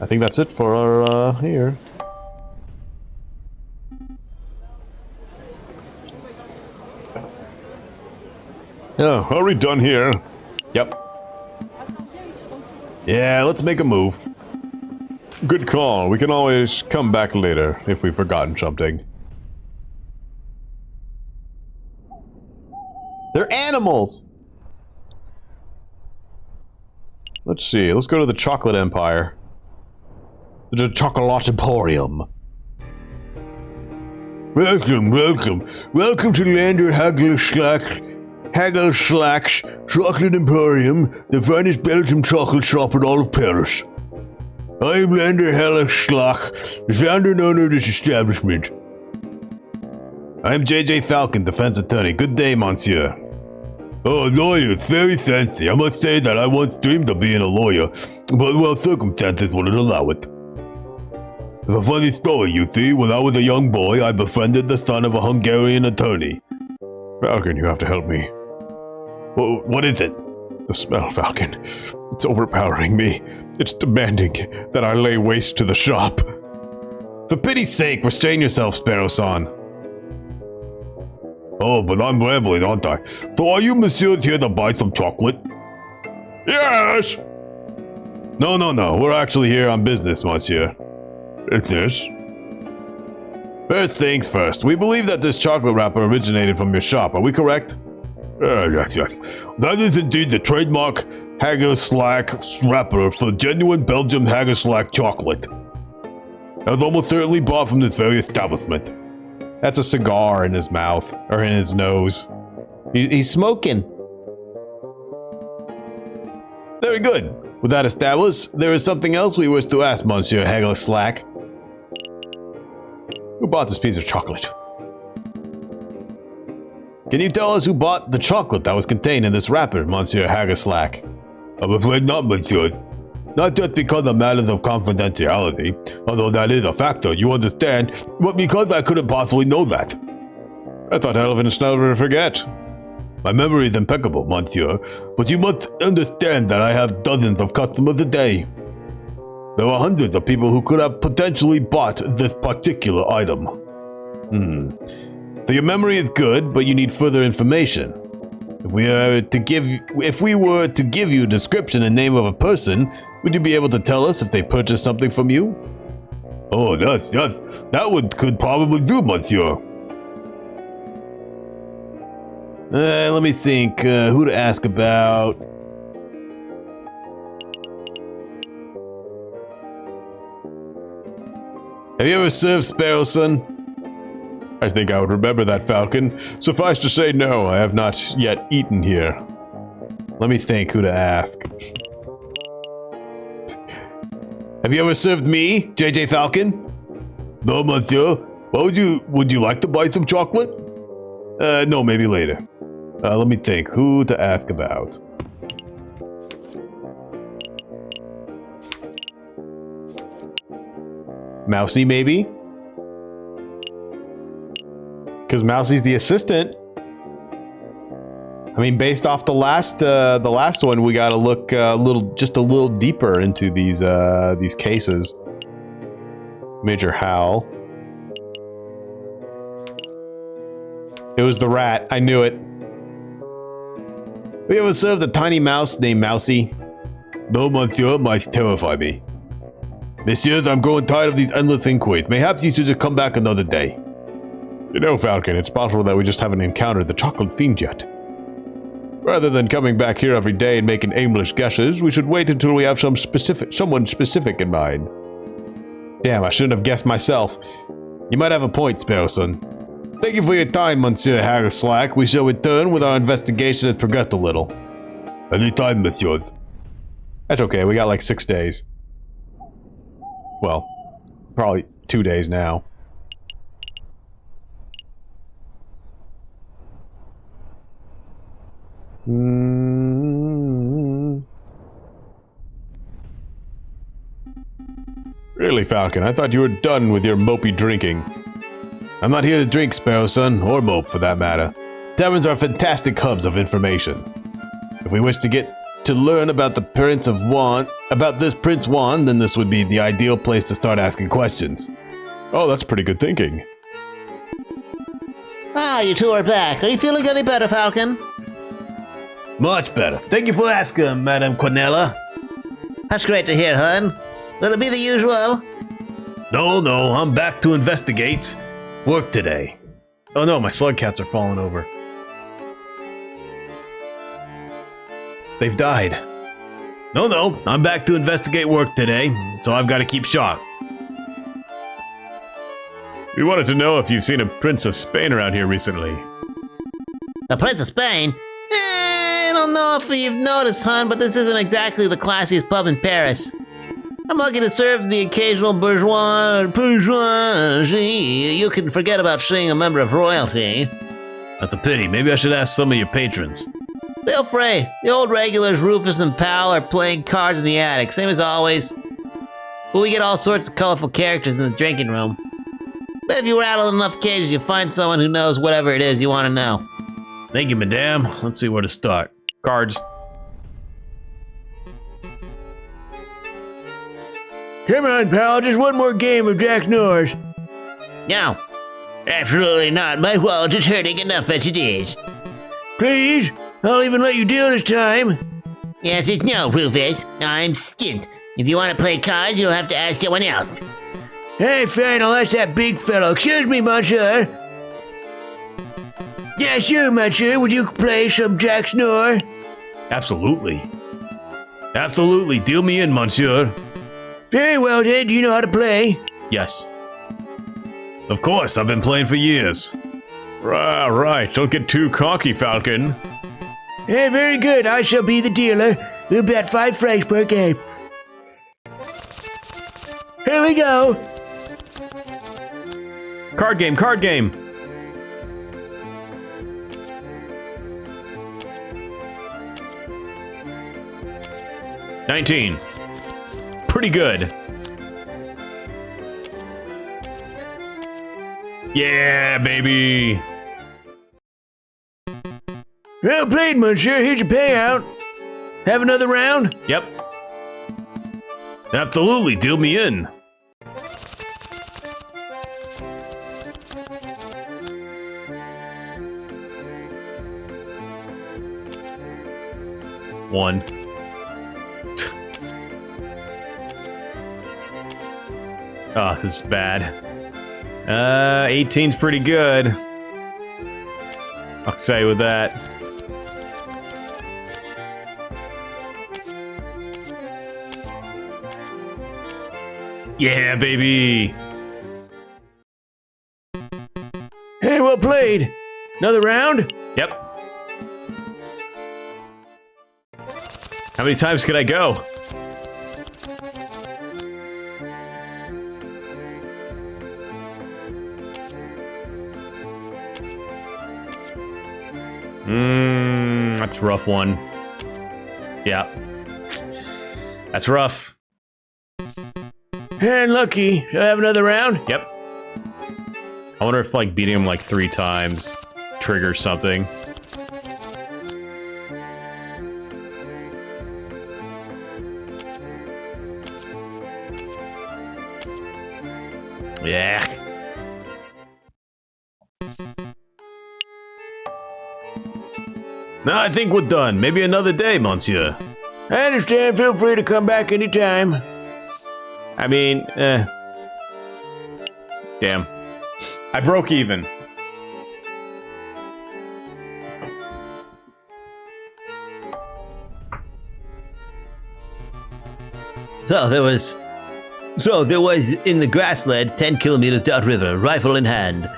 I think that's it for our, here. Oh, are we done here? Yep. Yeah, let's make a move. Good call. We can always come back later if we've forgotten something. They're animals! Let's see. Let's go to the Chocolate Empire. The Chocolate Emporium. Welcome, welcome. Welcome to Lander Hagelslack's Chocolate Emporium, the finest Belgian chocolate shop in all of Paris. I am Lander Hagelslack, the founder and owner of this establishment. I am J.J. Falcon, defense attorney. Good day, monsieur. Oh, lawyer, it's very fancy. I must say that I once dreamed of being a lawyer, but well, circumstances wouldn't allow it. It's a funny story, you see. When I was a young boy, I befriended the son of a Hungarian attorney. Falcon, you have to help me. What is it? The smell, Falcon. It's overpowering me. It's demanding that I lay waste to the shop. For pity's sake, restrain yourself, Sparrow-san. Oh, but I'm rambling, aren't I? So are you messieurs here to buy some chocolate? Yes! No. We're actually here on business, monsieur. Business? First things first. We believe that this chocolate wrapper originated from your shop. Are we correct? Yes. That is indeed the trademark Hagelslack wrapper for genuine Belgian Hagelslack chocolate. I was almost certainly bought from this very establishment. That's a cigar in his mouth, or in his nose. He's smoking. Very good. With that established, there is something else we wish to ask Monsieur Hagelslack. Who bought this piece of chocolate? Can you tell us who bought the chocolate that was contained in this wrapper, Monsieur Hagelslack? I'm afraid not, messieurs. Not just because of matters of confidentiality, although that is a factor, you understand, but because I couldn't possibly know that. I thought elephants never forget. My memory is impeccable, monsieur, but you must understand that I have dozens of customers a day. There are hundreds of people who could have potentially bought this particular item. So your memory is good, but you need further information. If we were to give you a description and name of a person, would you be able to tell us if they purchased something from you? Oh, yes, that could probably do, monsieur. Let me think, who to ask about. Have you ever served Sparrow-san? I think I would remember that, Falcon. Suffice to say, no, I have not yet eaten here. Let me think who to ask. Have you ever served me, JJ Falcon? No, monsieur. Would you like to buy some chocolate? No, maybe later. Let me think who to ask about. Mousy, maybe? Because Mousie's the assistant. I mean, based off the last one, we got to look just a little deeper into these cases. Major Hal. It was the rat. I knew it. Have you ever served a tiny mouse named Mousy? No, monsieur, mice terrify me. Messieurs, I'm growing tired of these endless inquiries. Mayhaps you should just come back another day. You know, Falcon, it's possible that we just haven't encountered the chocolate fiend yet. Rather than coming back here every day and making aimless guesses, we should wait until we have someone specific in mind. Damn, I shouldn't have guessed myself. You might have a point, Sparrowson. Thank you for your time, Monsieur Harrislack. We shall return when our investigation has progressed a little. Anytime, monsieur. That's okay, we got like 6 days. Well, probably 2 days now. Really, Falcon? I thought you were done with your mopey drinking. I'm not here to drink, Sparrowson, or mope for that matter. Taverns are fantastic hubs of information. If we wish to get to learn about this Prince Juan, then this would be the ideal place to start asking questions. Oh, that's pretty good thinking. Ah, you two are back. Are you feeling any better, Falcon? Much better. Thank you for asking, Madame Cornella. That's great to hear, hon. Will it be the usual? No, I'm back to investigate. Work today. Oh no, my slug cats are falling over. They've died. No, I'm back to investigate work today, so I've got to keep sharp. We wanted to know if you've seen a Prince of Spain around here recently. The Prince of Spain? I don't know if you've noticed, hon, but this isn't exactly the classiest pub in Paris. I'm lucky to serve the occasional bourgeoisie. You can forget about seeing a member of royalty. That's a pity. Maybe I should ask some of your patrons. Feel free. The old regulars, Rufus and Pal, are playing cards in the attic, same as always. But we get all sorts of colorful characters in the drinking room. But if you rattle enough cages, you'll find someone who knows whatever it is you want to know. Thank you, madame. Let's see where to start. Cards. Come on, pal, just one more game of Jack Norris. No. Absolutely not. My wallet is hurting enough as it is. Please, I'll even let you deal this time. Yes, it's no, Rufus. I'm skint. If you want to play cards, you'll have to ask someone else. Hey, fine, I'll ask that big fellow. Excuse me, monsieur. Yes, you, monsieur. Would you play some Jack Snore? Absolutely. Absolutely. Deal me in, monsieur. Very well, then. Do you know how to play? Yes. Of course, I've been playing for years. Right. Don't get too cocky, Falcon. Hey, very good. I shall be the dealer. We'll bet 5 francs per game. Here we go. Card game. 19. Pretty good. Yeah, baby. Well played, monsieur. Here's your payout. Have another round? Yep. Absolutely. Deal me in. One. Oh, this is bad. 18's pretty good. I'll say with that. Yeah, baby. Hey, well played. Another round? Yep. How many times could I go? That's a rough one. Yeah. That's rough. And lucky. Shall I have another round? Yep. I wonder if, like, beating him, like, 3 times triggers something. Yeah. No, I think we're done. Maybe another day, monsieur. I understand. Feel free to come back anytime. I mean, Damn. I broke even. So there was in the grassland 10 kilometers downriver, rifle in hand.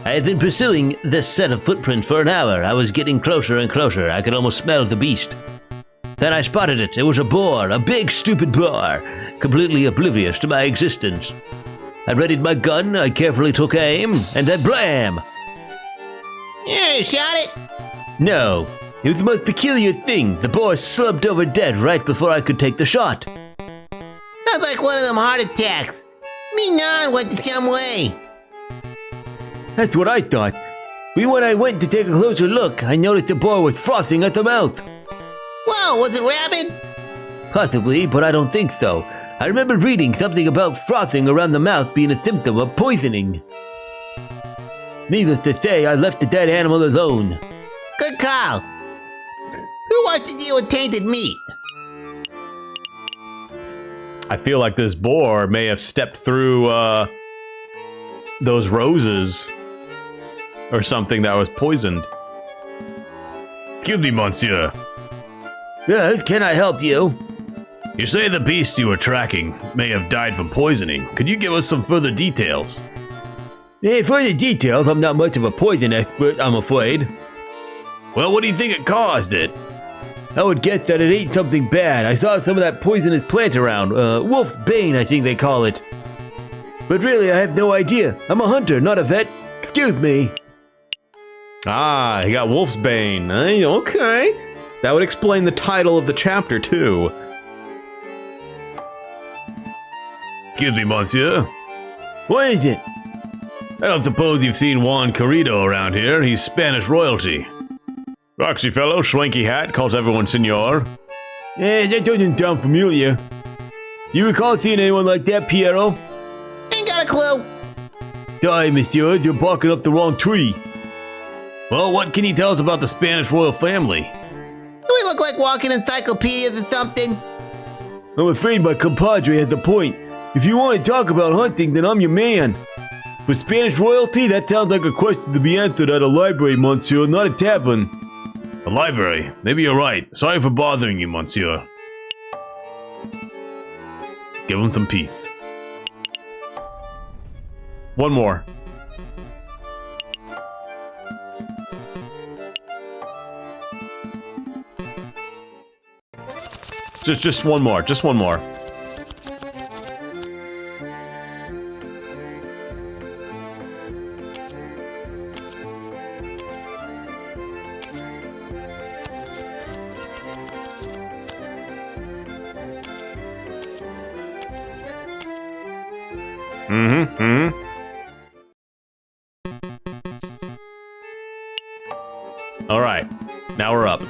I had been pursuing this set of footprints for an hour. I was getting closer and closer. I could almost smell the beast. Then I spotted it. It was a boar, a big stupid boar, completely oblivious to my existence. I readied my gun, I carefully took aim, and then blam! Yeah, you shot it? No, it was the most peculiar thing. The boar slumped over dead right before I could take the shot. Sounds like one of them heart attacks. Me non went to some way. That's what I thought. But when I went to take a closer look, I noticed the boar was frothing at the mouth. Whoa, was it rabid? Possibly, but I don't think so. I remember reading something about frothing around the mouth being a symptom of poisoning. Needless to say, I left the dead animal alone. Good call. Who wants to deal with tainted meat? I feel like this boar may have stepped through those roses or something that was poisoned. Excuse me, monsieur. Yes, can I help you? You say the beast you were tracking may have died from poisoning. Could you give us some further details? For the details, I'm not much of a poison expert, I'm afraid. Well, what do you think it caused it? I would guess that it ate something bad. I saw some of that poisonous plant around. Wolf's Bane, I think they call it. But really, I have no idea. I'm a hunter, not a vet. Excuse me. Ah, he got Wolf's Bane. Okay. That would explain the title of the chapter, too. Excuse me, monsieur. What is it? I don't suppose you've seen Juan Corrido around here. He's Spanish royalty. Roxy fellow, schwanky hat, calls everyone senor. That doesn't sound familiar. Do you recall seeing anyone like that, Piero? Ain't got a clue. Sorry, monsieur, you're barking up the wrong tree. Well, what can you tell us about the Spanish royal family? Do we look like walking encyclopedias or something? I'm afraid my compadre has a point. If you want to talk about hunting, then I'm your man. For Spanish royalty, that sounds like a question to be answered at a library, monsieur, not a tavern. A library? Maybe you're right. Sorry for bothering you, monsieur. Give him some peace. One more. Just one more. Just one more. All right, now we're up.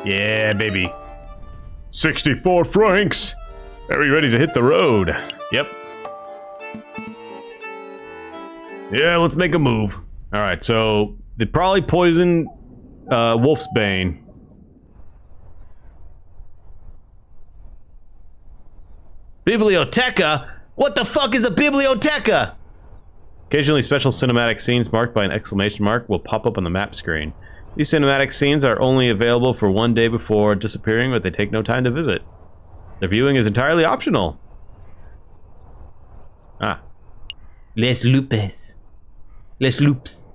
Yeah, baby. 64 francs. Are you ready to hit the road? Yep. Yeah, let's make a move. All right, so they probably poisoned Wolf's Bane. Biblioteca? What the fuck is a biblioteca? Occasionally, special cinematic scenes marked by an exclamation mark will pop up on the map screen. These cinematic scenes are only available for one day before disappearing, but they take no time to visit. Their viewing is entirely optional. Ah. Les lupes. Les loops.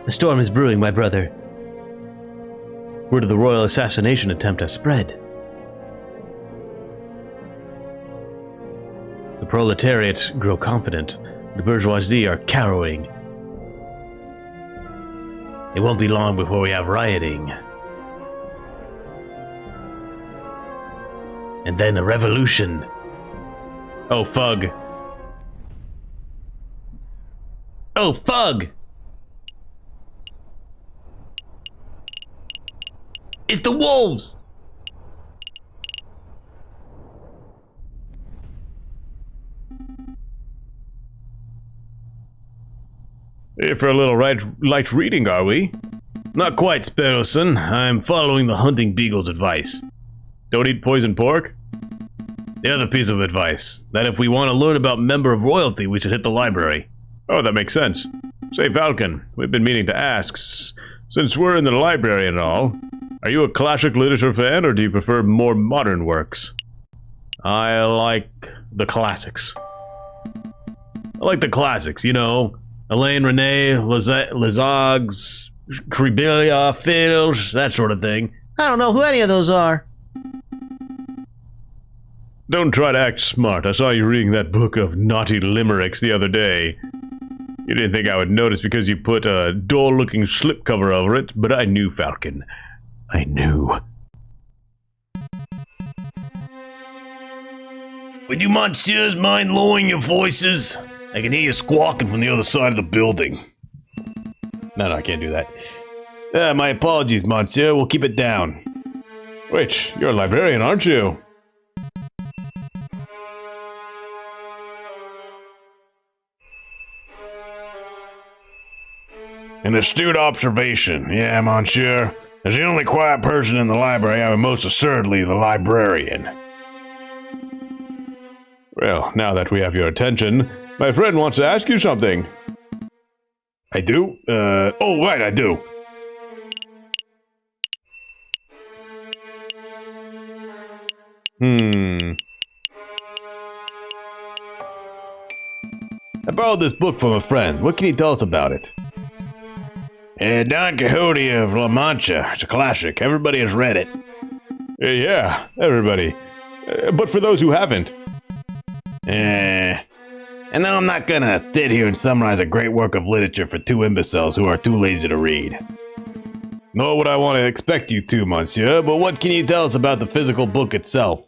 A storm is brewing, my brother. Word of the royal assassination attempt has spread. The proletariat grow confident. The bourgeoisie are cowering. It won't be long before we have rioting. And then a revolution. Oh, fug. Oh, fug! It's the wolves! Here for a little light reading, are we? Not quite, Sparrowson. I'm following the hunting beagle's advice. Don't eat poisoned pork? The other piece of advice, that if we want to learn about member of royalty, we should hit the library. Oh, that makes sense. Say, Falcon, we've been meaning to ask, since we're in the library and all, are you a classic literature fan, or do you prefer more modern works? I like the classics. I like the classics, you know, Elaine Renee, Lezogs, Cribelia, Fiddles, that sort of thing. I don't know who any of those are. Don't try to act smart. I saw you reading that book of naughty limericks the other day. You didn't think I would notice because you put a dull-looking slipcover over it, but I knew, Falcon. I knew. Would you monsieurs mind lowering your voices? I can hear you squawking from the other side of the building. No, I can't do that. My apologies, monsieur. We'll keep it down. Wait, you're a librarian, aren't you? An astute observation. Yeah, monsieur. As the only quiet person in the library, I am most assuredly the librarian. Well, now that we have your attention, my friend wants to ask you something. I do? Oh, right, I do. I borrowed this book from a friend. What can you tell us about it? Don Quixote of La Mancha. It's a classic. Everybody has read it. Yeah, everybody. But for those who haven't. And now I'm not gonna sit here and summarize a great work of literature for two imbeciles who are too lazy to read. Nor would I want to expect you to, monsieur, but what can you tell us about the physical book itself?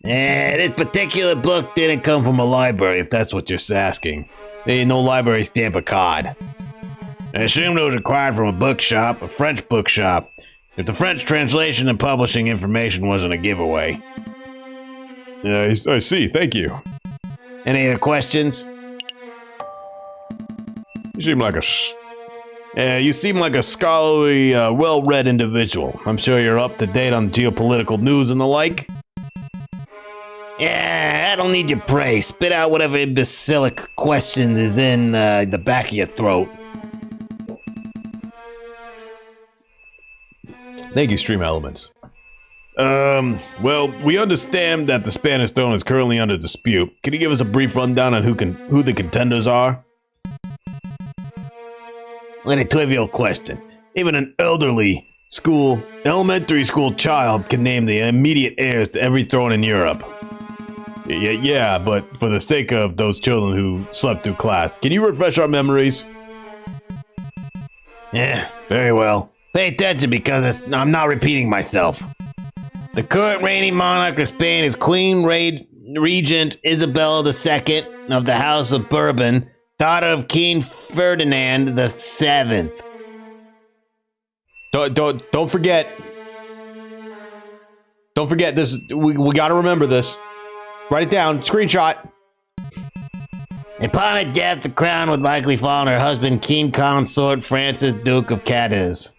This particular book didn't come from a library, if that's what you're asking. See, no library stamp a card. I assumed it was acquired from a bookshop, a French bookshop, if the French translation and publishing information wasn't a giveaway. Yeah, I see, thank you. Any other questions? You seem like a scholarly, well-read individual. I'm sure you're up to date on geopolitical news and the like. Yeah, I don't need your praise. Spit out whatever imbecilic question is in the back of your throat. Thank you, Stream Elements. Well, we understand that the Spanish throne is currently under dispute. Can you give us a brief rundown on who the contenders are? What a trivial question. Even an elementary school child can name the immediate heirs to every throne in Europe. Yeah, but for the sake of those children who slept through class, can you refresh our memories? Yeah, very well. Pay attention because I'm not repeating myself. The current reigning monarch of Spain is Queen Regent Isabella II of the House of Bourbon, daughter of King Ferdinand VII. Don't forget. Don't forget this. We gotta remember this. Write it down. Screenshot. Upon her death, the crown would likely fall on her husband, King Consort Francis, Duke of Cadiz.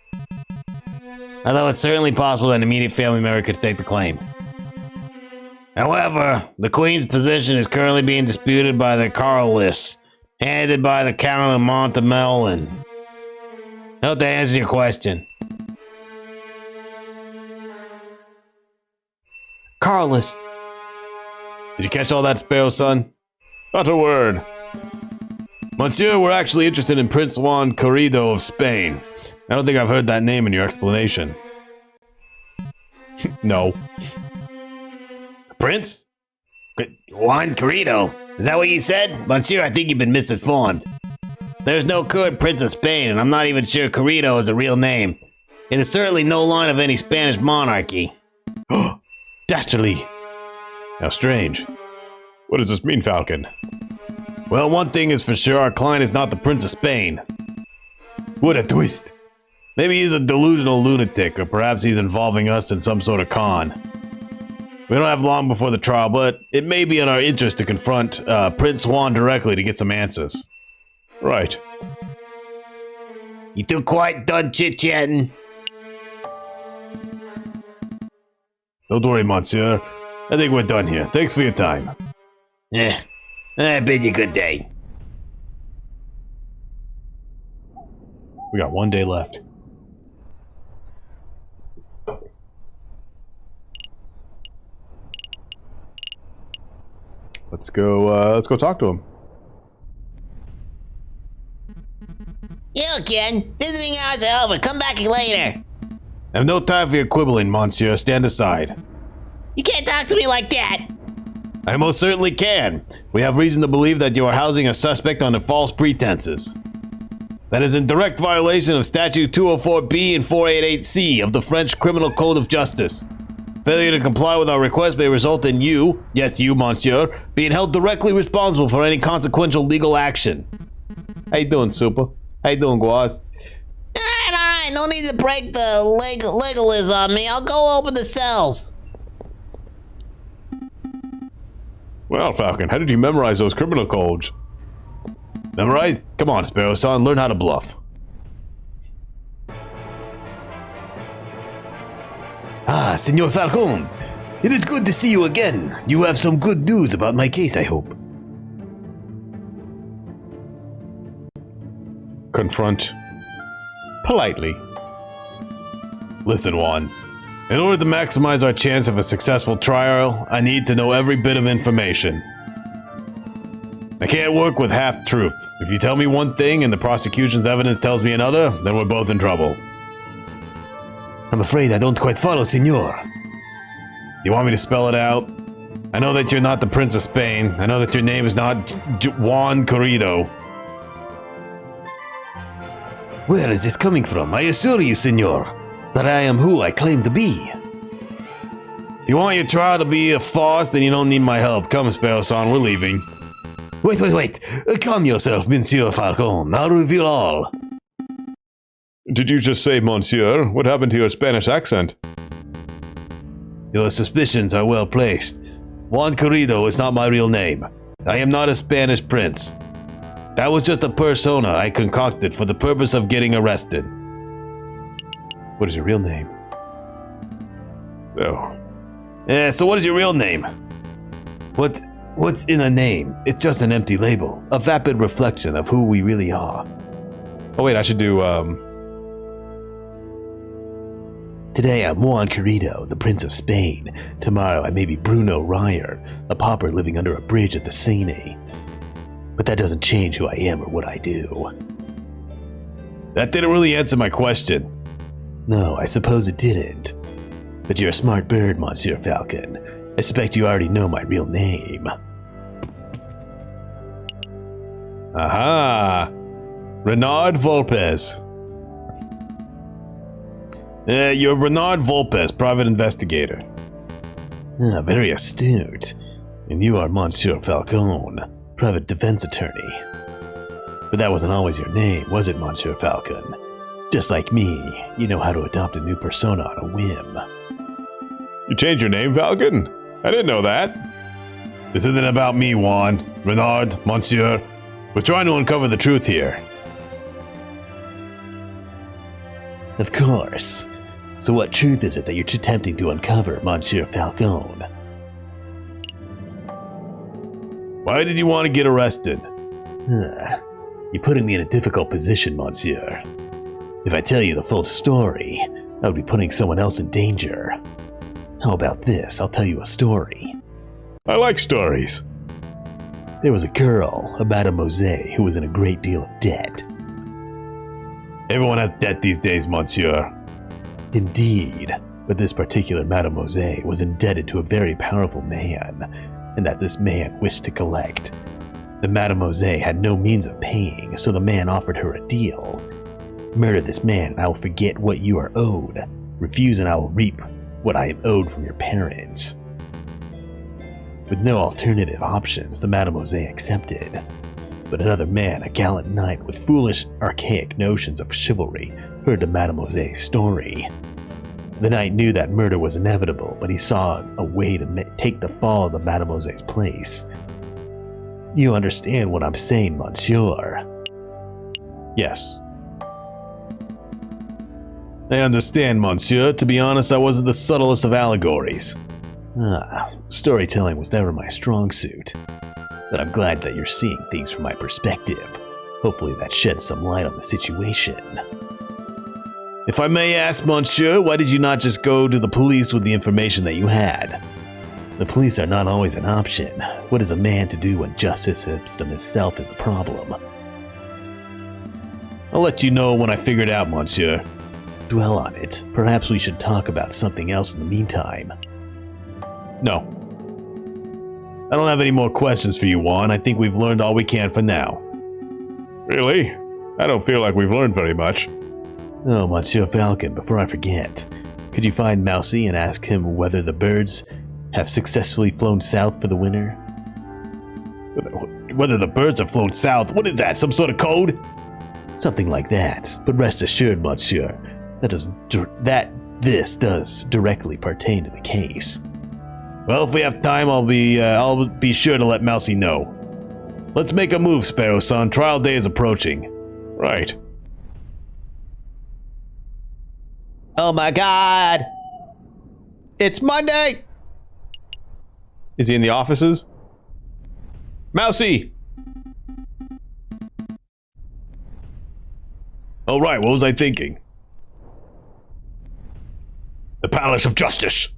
Although it's certainly possible that an immediate family member could take the claim. However, the Queen's position is currently being disputed by the Carlists, headed by the Count of Montemelon. Hope that answers your question. Carlist. Did you catch all that, Sparrow, son? Not a word. Monsieur, we're actually interested in Prince Juan Corrido of Spain. I don't think I've heard that name in your explanation. No. Prince? Juan Corrido? Is that what you said? Monsieur, I think you've been misinformed. There's no current Prince of Spain, and I'm not even sure Corrido is a real name. It is certainly no line of any Spanish monarchy. Dastardly! How strange. What does this mean, Falcon? Well, one thing is for sure, our client is not the Prince of Spain. What a twist! Maybe he's a delusional lunatic, or perhaps he's involving us in some sort of con. We don't have long before the trial, but it may be in our interest to confront Prince Juan directly to get some answers. Right. You two quite done chit-chatting? Don't worry, monsieur. I think we're done here. Thanks for your time. I bid you good day. We got 1 day left. Let's go talk to him. You again. Visiting hours are over. Come back later. I have no time for your quibbling, monsieur. Stand aside. You can't talk to me like that. I most certainly can. We have reason to believe that you are housing a suspect under false pretenses. That is in direct violation of Statute 204B and 488C of the French Criminal Code of Justice. Failure to comply with our request may result in you, yes you, monsieur, being held directly responsible for any consequential legal action. How you doing, Super? How you doing, Guaz? Alright. No need to break the legalism on me. I'll go open the cells. Well, Falcon, how did you memorize those criminal codes? Memorize? Come on, Sparrow-san, learn how to bluff. Ah, Senor Falcon. It is good to see you again. You have some good news about my case, I hope. Confront. Politely. Listen, Juan. In order to maximize our chance of a successful trial, I need to know every bit of information. I can't work with half-truth. If you tell me one thing and the prosecution's evidence tells me another, then we're both in trouble. I'm afraid I don't quite follow, Senor. You want me to spell it out? I know that you're not the Prince of Spain. I know that your name is not Juan Corrido. Where is this coming from? I assure you, Senor, that I am who I claim to be. If you want your trial to be a farce, then you don't need my help. Come, Sparrow-san, we're leaving. Wait. Calm yourself, Monsieur Falcon. I'll reveal all. Did you just say, monsieur? What happened to your Spanish accent? Your suspicions are well placed. Juan Corrido is not my real name. I am not a Spanish prince. That was just a persona I concocted for the purpose of getting arrested. What is your real name? Oh. So what is your real name? What's in a name? It's just an empty label, a vapid reflection of who we really are. Oh wait, I should do, Today I'm Juan Corrido, the Prince of Spain. Tomorrow I may be Bruno Ryer, a pauper living under a bridge at the Seine. But that doesn't change who I am or what I do. That didn't really answer my question. No, I suppose it didn't. But you're a smart bird, Monsieur Falcon. I suspect you already know my real name. Aha! Renard Volpes. You're Renard Volpes, private investigator. Ah, very astute. And you are Monsieur Falcon, private defense attorney. But that wasn't always your name, was it, Monsieur Falcon? Just like me, you know how to adopt a new persona on a whim. You changed your name, Falcon? I didn't know that. This isn't about me, Juan. Renard, Monsieur. We're trying to uncover the truth here. Of course. So what truth is it that you're attempting to uncover, Monsieur Falcon? Why did you want to get arrested? You're putting me in a difficult position, Monsieur. If I tell you the full story, I would be putting someone else in danger. How about this? I'll tell you a story. I like stories. There was a girl, a Mademoiselle, who was in a great deal of debt. Everyone has debt these days, Monsieur. Indeed, but this particular Mademoiselle was indebted to a very powerful man, and that this man wished to collect. The Mademoiselle had no means of paying, so the man offered her a deal. Murder this man and I will forget what you are owed. Refuse and I will reap what I am owed from your parents. With no alternative options, the Mademoiselle accepted. But another man, a gallant knight with foolish, archaic notions of chivalry, heard the Mademoiselle's story. The knight knew that murder was inevitable, but he saw a way to take the fall of the Mademoiselle's place. You understand what I'm saying, Monsieur? Yes. I understand, monsieur. To be honest, I wasn't the subtlest of allegories. Storytelling was never my strong suit. But I'm glad that you're seeing things from my perspective. Hopefully that sheds some light on the situation. If I may ask, monsieur, why did you not just go to the police with the information that you had? The police are not always an option. What is a man to do when justice system itself is the problem? I'll let you know when I figure it out, monsieur. Dwell on it. Perhaps we should talk about something else in the meantime. No. I don't have any more questions for you, Juan. I think we've learned all we can for now. Really? I don't feel like we've learned very much. Oh, Monsieur Falcon, before I forget, could you find Mousy and ask him whether the birds have successfully flown south for the winter? Whether the birds have flown south? What is that, some sort of code? Something like that. But rest assured, Monsieur, this does directly pertain to the case. Well, if we have time, I'll be sure to let Mousy know. Let's make a move, Sparrow-san. Trial day is approaching. Right. Oh my god! It's Monday! Is he in the offices? Mousy! All right, what was I thinking? The Palace of Justice.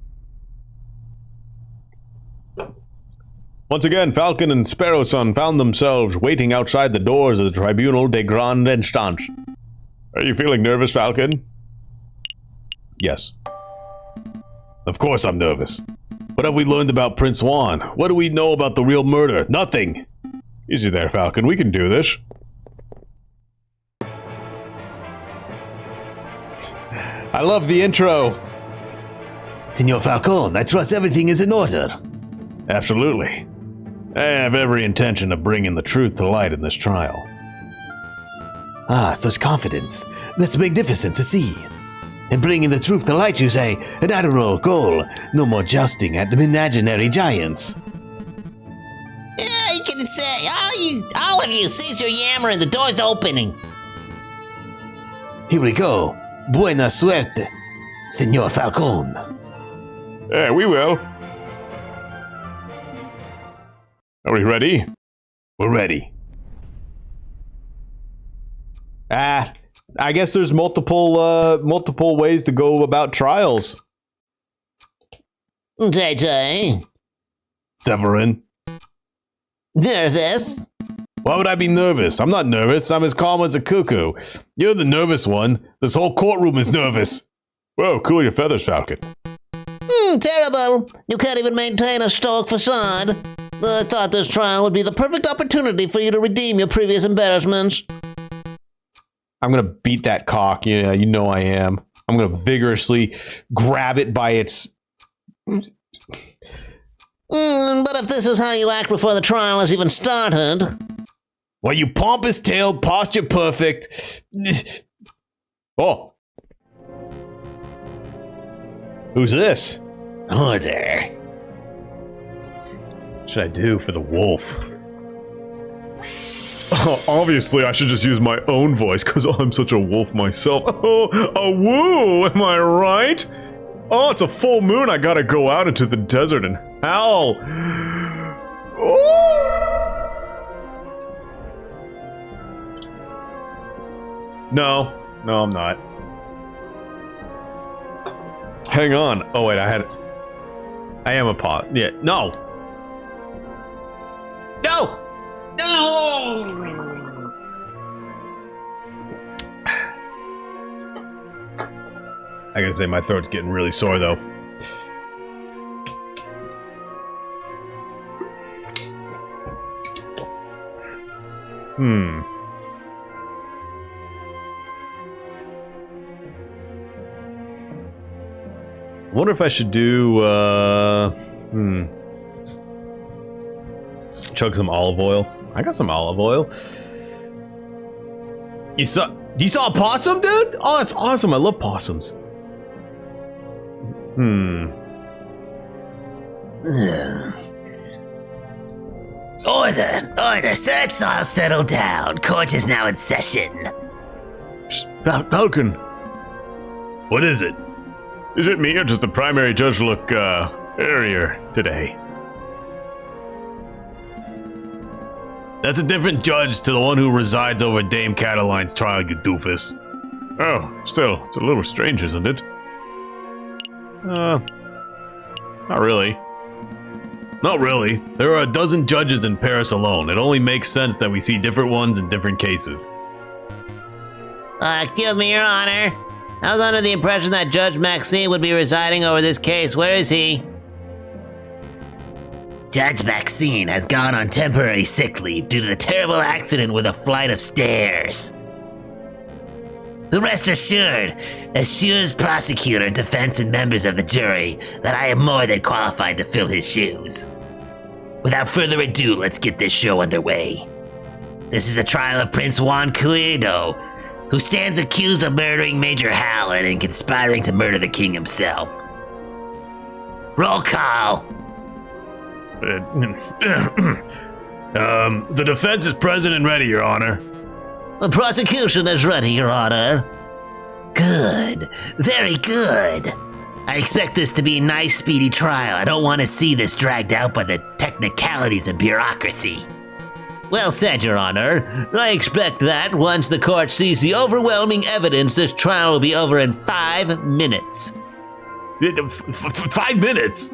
Once again, Falcon and Sparrow-san found themselves waiting outside the doors of the Tribunal de Grande Instance. Are you feeling nervous, Falcon? Yes. Of course I'm nervous. What have we learned about Prince Juan? What do we know about the real murder? Nothing! Easy there, Falcon. We can do this. I love the intro. Senor Falcon, I trust everything is in order. Absolutely. I have every intention of bringing the truth to light in this trial. Ah, such confidence. That's magnificent to see. And bringing the truth to light, you say, an admirable goal. No more jousting at the imaginary giants. Yeah, you can say, all of you, cease your yammering, the door's opening. Here we go. Buena suerte, Senor Falcon. Yeah, we will. Are we ready? We're ready. I guess there's multiple ways to go about trials. JJ. Severin. Nervous? Why would I be nervous? I'm not nervous. I'm as calm as a cuckoo. You're the nervous one. This whole courtroom is nervous. Whoa, cool your feathers, Falcon. Terrible. You can't even maintain a stoic facade. I thought this trial would be the perfect opportunity for you to redeem your previous embarrassments. I'm gonna beat that cock. Yeah, you know I am. I'm gonna vigorously grab it by its... But if this is how you act before the trial has even started... Well, you pompous-tailed, posture-perfect... Oh. Who's this? Order. What should I do for the wolf? Oh, obviously, I should just use my own voice, because I'm such a wolf myself. Oh, a woo, am I right? Oh, it's a full moon, I gotta go out into the desert and howl. Oh! No, I'm not. Hang on. Oh, wait, I am a paw. Yeah, no! No! No! I gotta say, my throat's getting really sore, though. I wonder if I should do, chug some olive oil. I got some olive oil. You saw a possum, dude? Oh, that's awesome. I love possums. Order, so let's all settle down. Court is now in session. Falcon. What is it? Is it me or does the primary judge look, airier today? That's a different judge to the one who resides over Dame Cataline's trial, you doofus. Oh, still, it's a little strange, isn't it? Not really. Not really. There are a dozen judges in Paris alone. It only makes sense that we see different ones in different cases. Excuse me, Your Honor. I was under the impression that Judge Maxine would be residing over this case. Where is he? Judge Maxine has gone on temporary sick leave due to the terrible accident with a flight of stairs. But rest assured, assures prosecutor, defense, and members of the jury that I am more than qualified to fill his shoes. Without further ado, let's get this show underway. This is the trial of Prince Juan Cuido, who stands accused of murdering Major Howland and conspiring to murder the king himself. Roll call. The defense is present and ready, Your Honor. The prosecution is ready, Your Honor. Good. Very good. I expect this to be a nice, speedy trial. I don't want to see this dragged out by the technicalities of bureaucracy. Well said, Your Honor. I expect that once the court sees the overwhelming evidence, this trial will be over in 5 minutes. 5 minutes?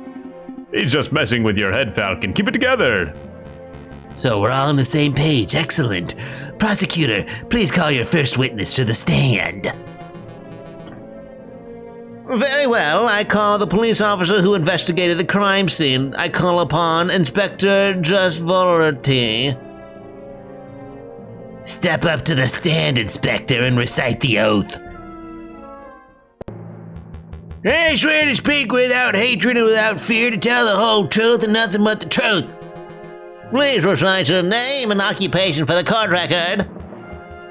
He's just messing with your head, Falcon. Keep it together. So we're all on the same page. Excellent. Prosecutor, please call your first witness to the stand. Very well. I call the police officer who investigated the crime scene. I call upon Inspector Justvolity. Step up to the stand, Inspector, and recite the oath. I swear to speak without hatred and without fear, to tell the whole truth and nothing but the truth. Please recite your name and occupation for the court record.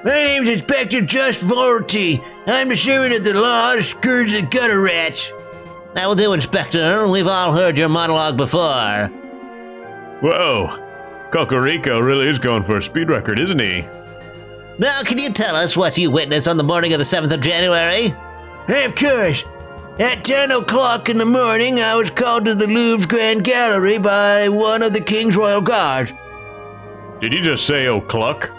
My name's Inspector Justvolity. I'm the servant of the law to scourge the gutter rats. That will do, Inspector. We've all heard your monologue before. Whoa. Cocorico really is going for a speed record, isn't he? Now, can you tell us what you witnessed on the morning of the 7th of January? Of course. At 10 o'clock in the morning, I was called to the Louvre's Grand Gallery by one of the King's Royal Guards. Did you just say o'clock?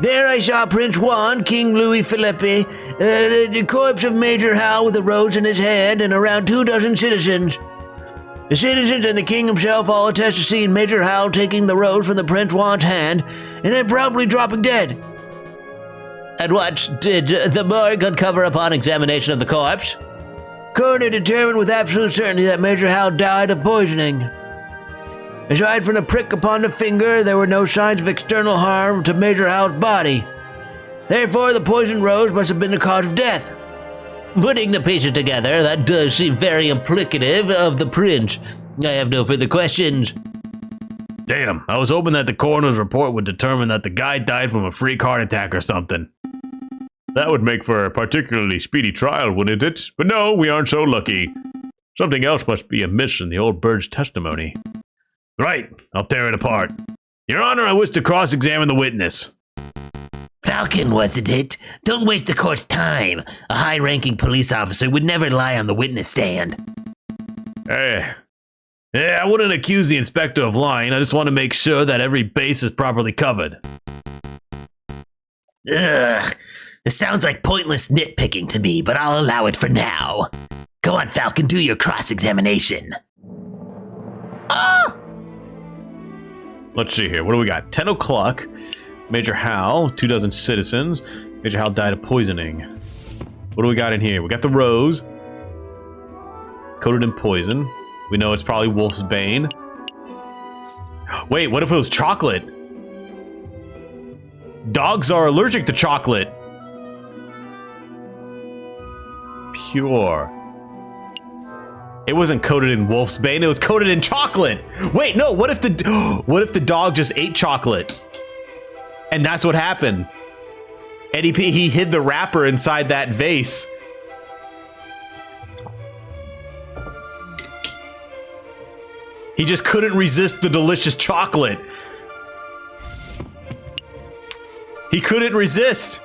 There I saw Prince Juan, King Louis Philippe, the corpse of Major Hal with a rose in his hand, and around 24 citizens. The citizens and the king himself all attest to seeing Major Hal taking the rose from the Prince Juan's hand, and then promptly dropping dead. And what did the morgue uncover upon examination of the corpse? Coroner determined with absolute certainty that Major Hal died of poisoning. Aside from the prick upon the finger, there were no signs of external harm to Major Hal's body. Therefore, the poisoned rose must have been the cause of death. Putting the pieces together, that does seem very implicative of the prince. I have no further questions. Damn, I was hoping that the coroner's report would determine that the guy died from a freak heart attack or something. That would make for a particularly speedy trial, wouldn't it? But no, we aren't so lucky. Something else must be amiss in the old bird's testimony. Right, I'll tear it apart. Your Honor, I wish to cross-examine the witness. Falcon, wasn't it? Don't waste the court's time. A high-ranking police officer would never lie on the witness stand. Eh. Yeah, I wouldn't accuse the inspector of lying. I just want to make sure that every base is properly covered. Ugh. This sounds like pointless nitpicking to me, but I'll allow it for now. Go on, Falcon, do your cross-examination. Let's see here. What do we got? 10 o'clock. Major Hal, 24 citizens. Major Hal died of poisoning. What do we got in here? We got the rose. Coated in poison. We know it's probably Wolf's Bane. Wait, what if it was chocolate? Dogs are allergic to chocolate. Pure. It wasn't coated in Wolf's Bane, it was coated in chocolate. Wait, no, what if the dog just ate chocolate? And that's what happened. And he hid the wrapper inside that vase. He just couldn't resist the delicious chocolate. He couldn't resist.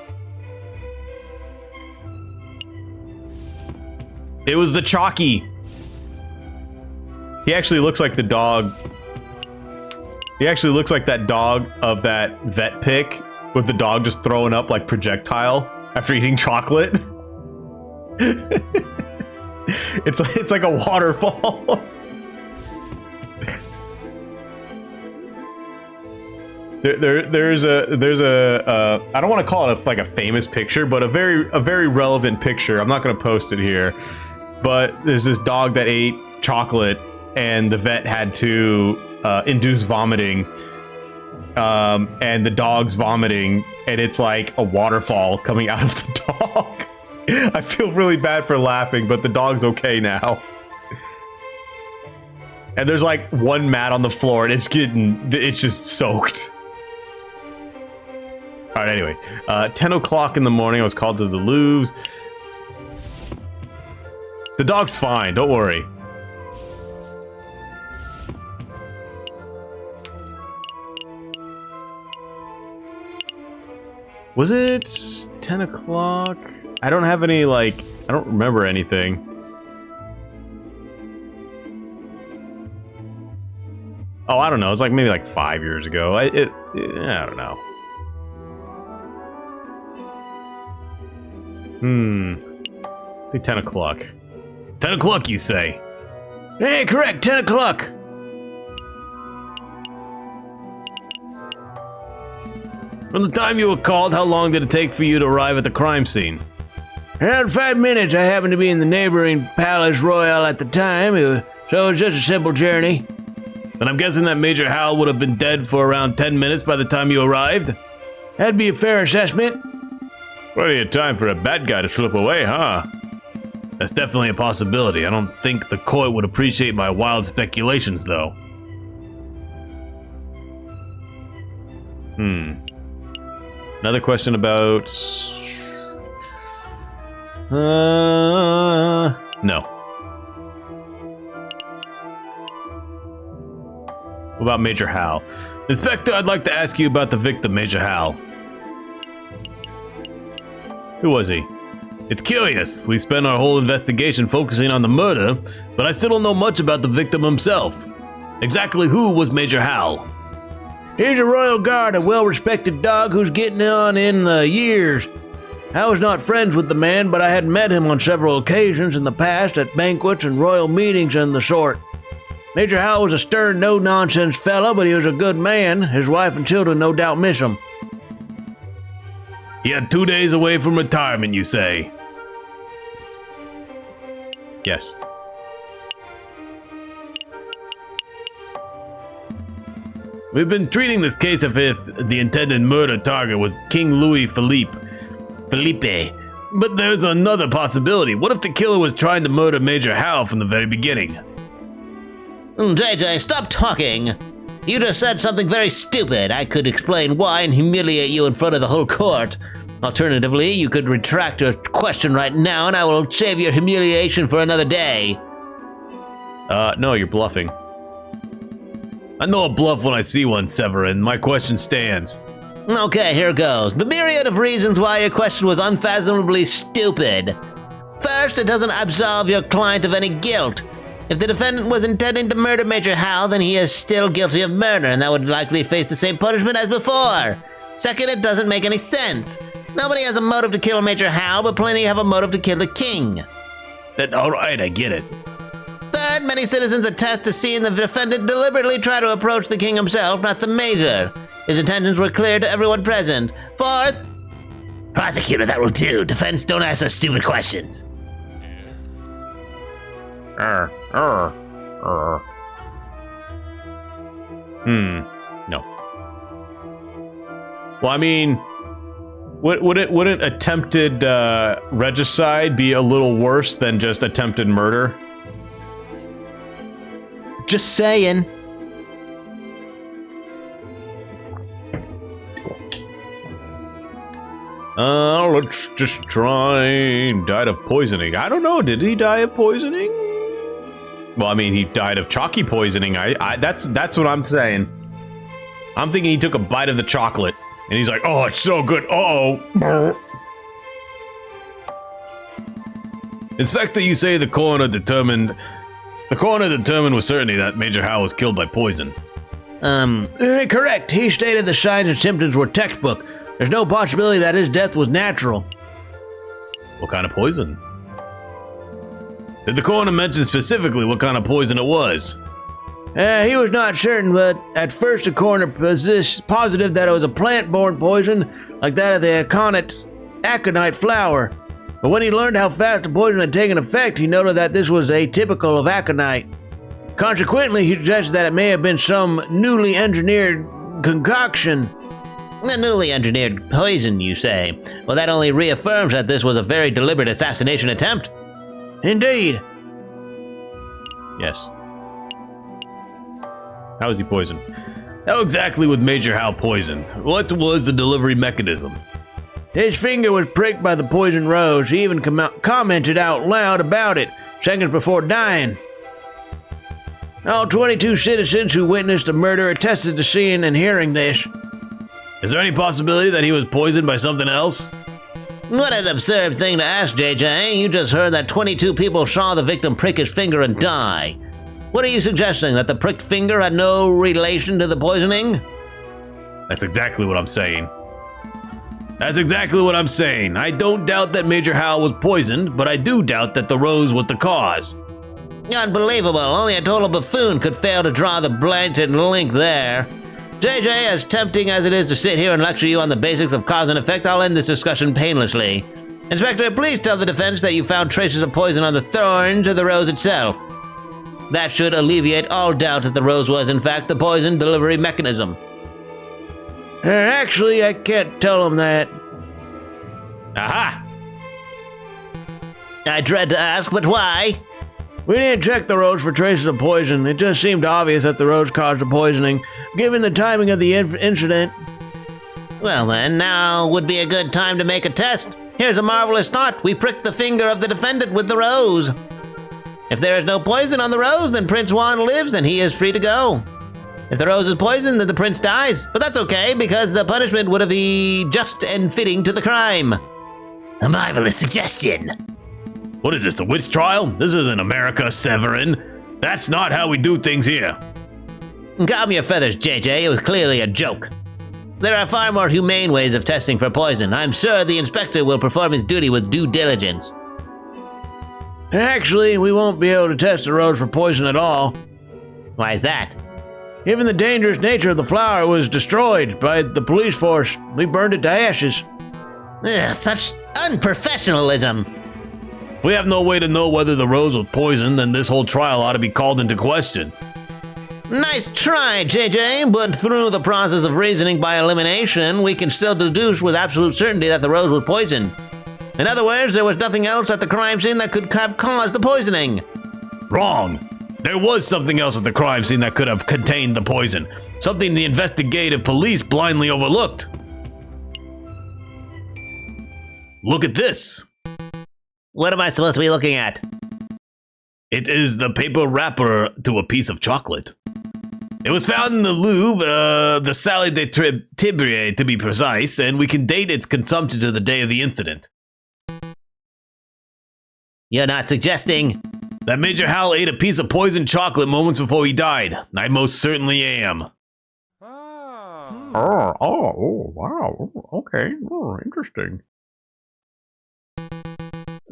It was the Chalky. He actually looks like the dog. He actually looks like that dog of that vet pic with the dog just throwing up like projectile after eating chocolate. It's like a waterfall. There's a I don't want to call it like a famous picture, but a very relevant picture. I'm not going to post it here, but there's this dog that ate chocolate, and the vet had to induce vomiting, and the dog's vomiting, and it's like a waterfall coming out of the dog. I feel really bad for laughing, but the dog's okay now. And there's like one mat on the floor, and it's just soaked. All right, anyway, 10 o'clock in the morning, I was called to the Louvre. The dog's fine, don't worry. Was it 10 o'clock? I don't have any, like, I don't remember anything. Oh, I don't know. It was like maybe like 5 years ago. I don't know. Say 10 o'clock. 10 o'clock, you say? Hey, correct, 10 o'clock. From the time you were called, how long did it take for you to arrive at the crime scene? Around 5 minutes. I happened to be in the neighboring Palace Royal at the time, so it was just a simple journey. And I'm guessing that Major Hal would have been dead for around 10 minutes by the time you arrived? That'd be a fair assessment. Plenty of time for a bad guy to slip away, huh? That's definitely a possibility. I don't think the court would appreciate my wild speculations, though. Another question about... no. What about Major Hal? Inspector, I'd like to ask you about the victim, Major Hal. Who was he? It's curious. We spent our whole investigation focusing on the murder, but I still don't know much about the victim himself. Exactly who was Major Hal? He's a royal guard, a well-respected dog who's getting on in the years. I was not friends with the man, but I had met him on several occasions in the past at banquets and royal meetings and the sort. Major Hal was a stern, no-nonsense fellow, but he was a good man. His wife and children no doubt miss him. He had 2 days away from retirement, you say? Yes. We've been treating this case as if the intended murder target was King Louis Felipe. But there's another possibility. What if the killer was trying to murder Major Hal from the very beginning? JJ, stop talking. You just said something very stupid. I could explain why and humiliate you in front of the whole court. Alternatively, you could retract your question right now and I will save your humiliation for another day. No, you're bluffing. I know a bluff when I see one, Severin. My question stands. Okay, here goes. The myriad of reasons why your question was unfathomably stupid. First, it doesn't absolve your client of any guilt. If the defendant was intending to murder Major Hal, then he is still guilty of murder, and that would likely face the same punishment as before. Second, it doesn't make any sense. Nobody has a motive to kill Major Hal, but plenty have a motive to kill the king. Alright, I get it. Third, many citizens attest to seeing the defendant deliberately try to approach the king himself, not the major. His intentions were clear to everyone present. Fourth... Prosecutor, that will do. Defense, don't ask us stupid questions. No. Well, I mean, wouldn't attempted regicide be a little worse than just attempted murder? Just saying. Let's just try. Died of poisoning. I don't know. Did he die of poisoning? Well, I mean, he died of chalky poisoning. That's what I'm saying. I'm thinking he took a bite of the chocolate, and he's like, "Oh, it's so good." Uh-oh. Inspector, you say the coroner determined with certainty that Major Howell was killed by poison. Correct. He stated the signs and symptoms were textbook. There's no possibility that his death was natural. What kind of poison? Did the coroner mention specifically what kind of poison it was? He was not certain, but at first the coroner was positive that it was a plant-borne poison like that of the aconite flower. But when he learned how fast the poison had taken effect, he noted that this was atypical of aconite. Consequently, he suggested that it may have been some newly engineered concoction. A newly engineered poison, you say? Well, that only reaffirms that this was a very deliberate assassination attempt. Indeed. Yes. How was he poisoned? How exactly was Major Howell poisoned? What was the delivery mechanism? His finger was pricked by the poison rose. He even commented out loud about it seconds before dying. All 22 citizens who witnessed the murder attested to seeing and hearing this. Is there any possibility that he was poisoned by something else? What an absurd thing to ask, JJ. You just heard that 22 people saw the victim prick his finger and die. What are you suggesting, that the pricked finger had no relation to the poisoning? That's exactly what I'm saying. I don't doubt that Major Howell was poisoned, but I do doubt that the rose was the cause. Unbelievable. Only a total buffoon could fail to draw the blatant link there. JJ, as tempting as it is to sit here and lecture you on the basics of cause and effect, I'll end this discussion painlessly. Inspector, please tell the defense that you found traces of poison on the thorns of the rose itself. That should alleviate all doubt that the rose was, in fact, the poison delivery mechanism. Actually, I can't tell him that. Aha! I dread to ask, but why? We didn't check the rose for traces of poison. It just seemed obvious that the rose caused the poisoning, given the timing of the incident. Well then, now would be a good time to make a test. Here's a marvelous thought. We prick the finger of the defendant with the rose. If there is no poison on the rose, then Prince Juan lives and he is free to go. If the rose is poisoned, then the prince dies. But that's okay, because the punishment would be just and fitting to the crime. A marvelous suggestion. What is this, a witch trial? This isn't America, Severin. That's not how we do things here. Calm your feathers, JJ. It was clearly a joke. There are far more humane ways of testing for poison. I'm sure the inspector will perform his duty with due diligence. Actually, we won't be able to test the rose for poison at all. Why is that? Given the dangerous nature of the flower, it was destroyed by the police force. We burned it to ashes. Ugh, such unprofessionalism. If we have no way to know whether the rose was poisoned, then this whole trial ought to be called into question. Nice try, JJ, but through the process of reasoning by elimination, we can still deduce with absolute certainty that the rose was poisoned. In other words, there was nothing else at the crime scene that could have caused the poisoning. Wrong. There was something else at the crime scene that could have contained the poison. Something the investigative police blindly overlooked. Look at this. What am I supposed to be looking at? It is the paper wrapper to a piece of chocolate. It was found in the Louvre, the Salle de Tibre to be precise, and we can date its consumption to the day of the incident. You're not suggesting that Major Howell ate a piece of poisoned chocolate moments before he died. I most certainly am. Wow. Okay. Oh, interesting.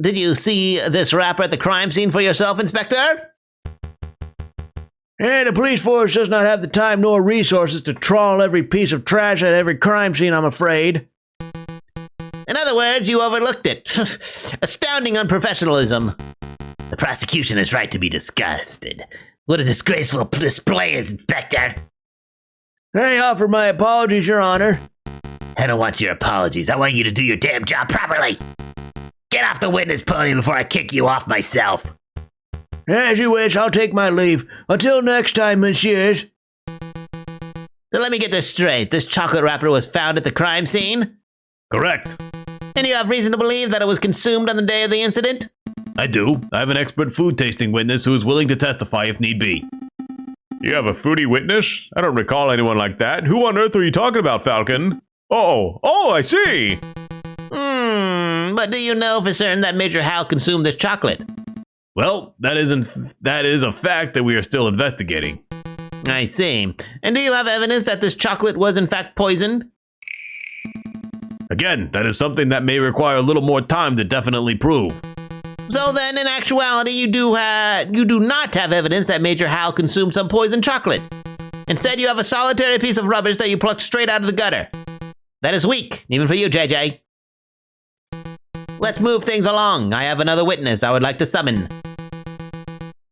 Did you see this wrapper at the crime scene for yourself, Inspector? The police force does not have the time nor resources to trawl every piece of trash at every crime scene, I'm afraid. In other words, you overlooked it. Astounding unprofessionalism. The prosecution is right to be disgusted. What a disgraceful display, Inspector. I offer my apologies, Your Honor. I don't want your apologies. I want you to do your damn job properly. Get off the witness podium before I kick you off myself. As you wish, I'll take my leave. Until next time, messieurs. So let me get this straight. This chocolate wrapper was found at the crime scene? Correct. And you have reason to believe that it was consumed on the day of the incident? I do. I have an expert food tasting witness who is willing to testify if need be. You have a foodie witness? I don't recall anyone like that. Who on earth are you talking about, Falcon? Oh, I see. But But do you know for certain that Major Hal consumed this chocolate? Well, that is a fact that we are still investigating. I see. And do you have evidence that this chocolate was in fact poisoned? Again, that is something that may require a little more time to definitely prove. So then, in actuality, you do not have evidence that Major Hal consumed some poisoned chocolate. Instead, you have a solitary piece of rubbish that you plucked straight out of the gutter. That is weak, even for you, JJ. Let's move things along. I have another witness I would like to summon.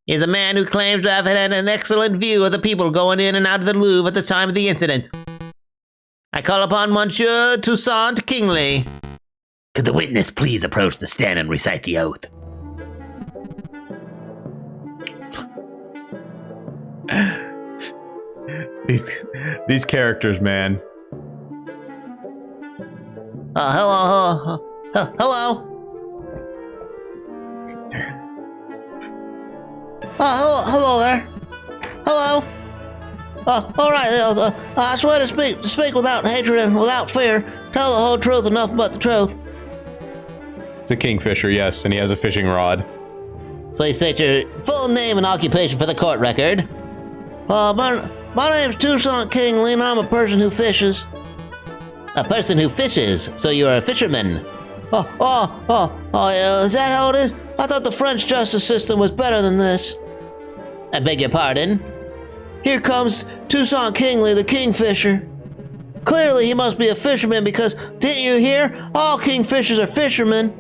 He is a man who claims to have had an excellent view of the people going in and out of the Louvre at the time of the incident. I call upon Monsieur Toussaint Kingsley. Could the witness please approach the stand and recite the oath? These characters, man. Hello. Hello there. Hello. All right. I swear to speak without hatred and without fear. Tell the whole truth and nothing but the truth. It's a kingfisher, yes, and he has a fishing rod. Please state your full name and occupation for the court record. My name's Toussaint Kingsley, and I'm a person who fishes. A person who fishes? So you're a fisherman? Yeah, is that how it is? I thought the French justice system was better than this. I beg your pardon? Here comes Toussaint Kingsley, the kingfisher. Clearly he must be a fisherman because, didn't you hear? All kingfishers are fishermen.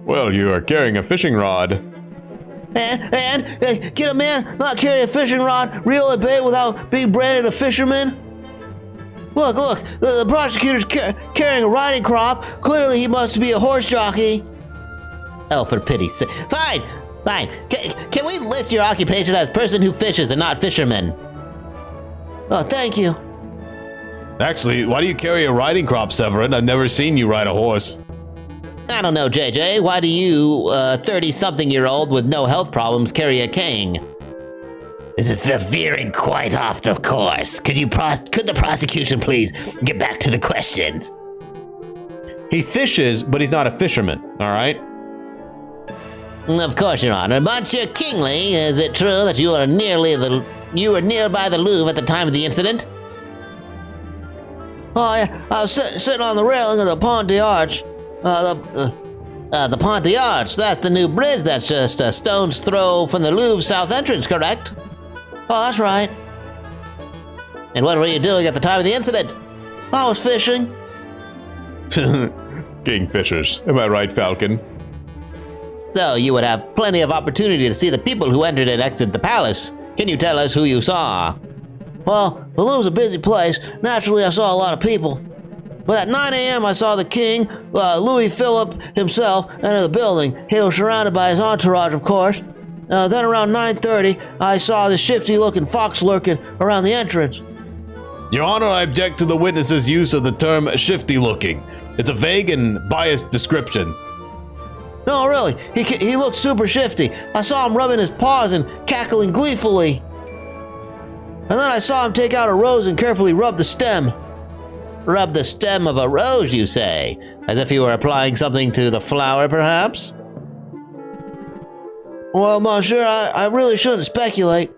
Well, you are carrying a fishing rod. And can a man not carry a fishing rod, reel a bait without being branded a fisherman? Look, the prosecutor's carrying a riding crop. Clearly he must be a horse jockey. Oh, for pity's sake. Fine. Can we list your occupation as person who fishes and not fisherman? Oh, thank you. Actually, why do you carry a riding crop, Severin? I've never seen you ride a horse. I don't know, JJ. Why do you, 30-something-year-old with no health problems, carry a cane? This is veering quite off the course. Could the prosecution please get back to the questions? He fishes, but he's not a fisherman, all right? Of course, Your Honor. Monsieur Kingsley, is it true that you were nearby the Louvre at the time of the incident? Oh, yeah. I was sitting on the railing of the Pont d'Arch. The Pont d'Arch, that's the new bridge that's just a stone's throw from the Louvre south entrance, correct? Oh, that's right. And what were you doing at the time of the incident? I was fishing. Kingfishers. Am I right, Falcon? So you would have plenty of opportunity to see the people who entered and exited the palace. Can you tell us who you saw? Well, the Louvre's a busy place. Naturally, I saw a lot of people. But at 9 a.m., I saw the king, Louis Philippe himself, enter the building. He was surrounded by his entourage, of course. Then around 9:30, I saw the shifty-looking fox lurking around the entrance. Your Honor, I object to the witness's use of the term shifty-looking. It's a vague and biased description. No, really, he looked super shifty. I saw him rubbing his paws and cackling gleefully. And then I saw him take out a rose and carefully rub the stem. Rub the stem of a rose, you say? As if you were applying something to the flower, perhaps? Well, monsieur, I really shouldn't speculate.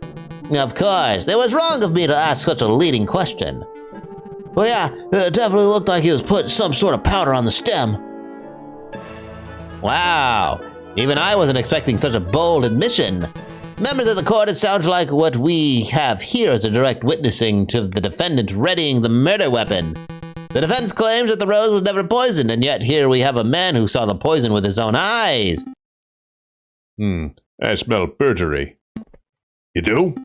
Of course, it was wrong of me to ask such a leading question. Well, yeah, it definitely looked like he was putting some sort of powder on the stem. Wow, even I wasn't expecting such a bold admission. Members of the court, it sounds like what we have here is a direct witnessing to the defendant readying the murder weapon. The defense claims that the rose was never poisoned, and yet here we have a man who saw the poison with his own eyes. I smell perjury. You do?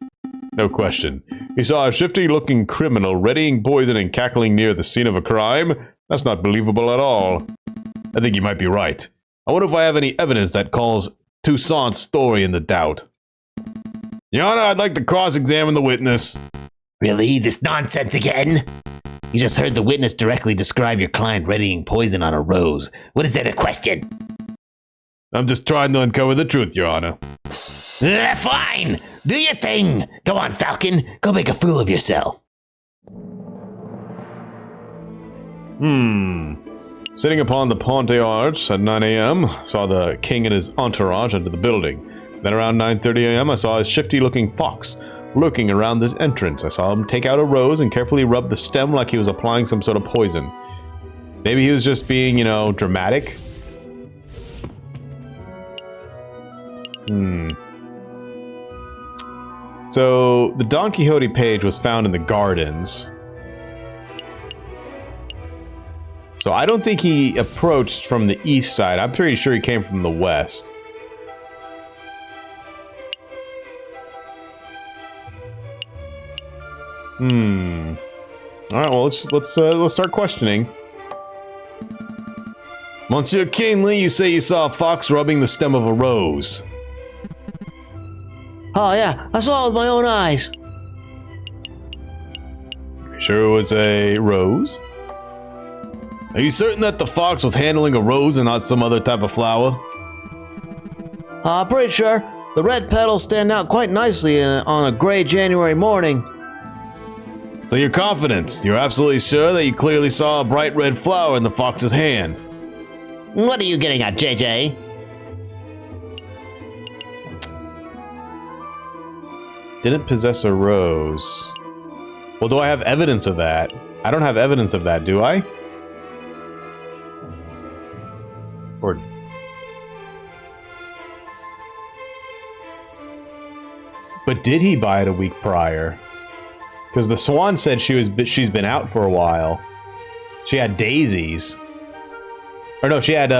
No question. He saw a shifty-looking criminal readying poison and cackling near the scene of a crime? That's not believable at all. I think you might be right. I wonder if I have any evidence that calls Toussaint's story into doubt. Your Honor, I'd like to cross-examine the witness. Really? This nonsense again? You just heard the witness directly describe your client readying poison on a rose. What is there to question? I'm just trying to uncover the truth, Your Honor. Fine! Do your thing! Go on, Falcon. Go make a fool of yourself. Sitting upon the Ponte Arch at 9 a.m., saw the king and his entourage enter the building. Then around 9:30 a.m., I saw a shifty-looking fox lurking around the entrance. I saw him take out a rose and carefully rub the stem like he was applying some sort of poison. Maybe he was just being, you know, dramatic. So, the Don Quixote page was found in the gardens. So I don't think he approached from the east side. I'm pretty sure he came from the west. All right, well, let's start questioning. Monsieur Kingsley, you say you saw a fox rubbing the stem of a rose. Oh, yeah, I saw it with my own eyes. You sure it was a rose? Are you certain that the fox was handling a rose and not some other type of flower? Pretty sure. The red petals stand out quite nicely on a gray January morning. So you're confident? You're absolutely sure that you clearly saw a bright red flower in the fox's hand? What are you getting at, JJ? Didn't possess a rose. Well, do I have evidence of that? I don't have evidence of that, do I? Or... But did he buy it a week prior? Because the swan said she's been out for a while. She had daisies. Or no, she had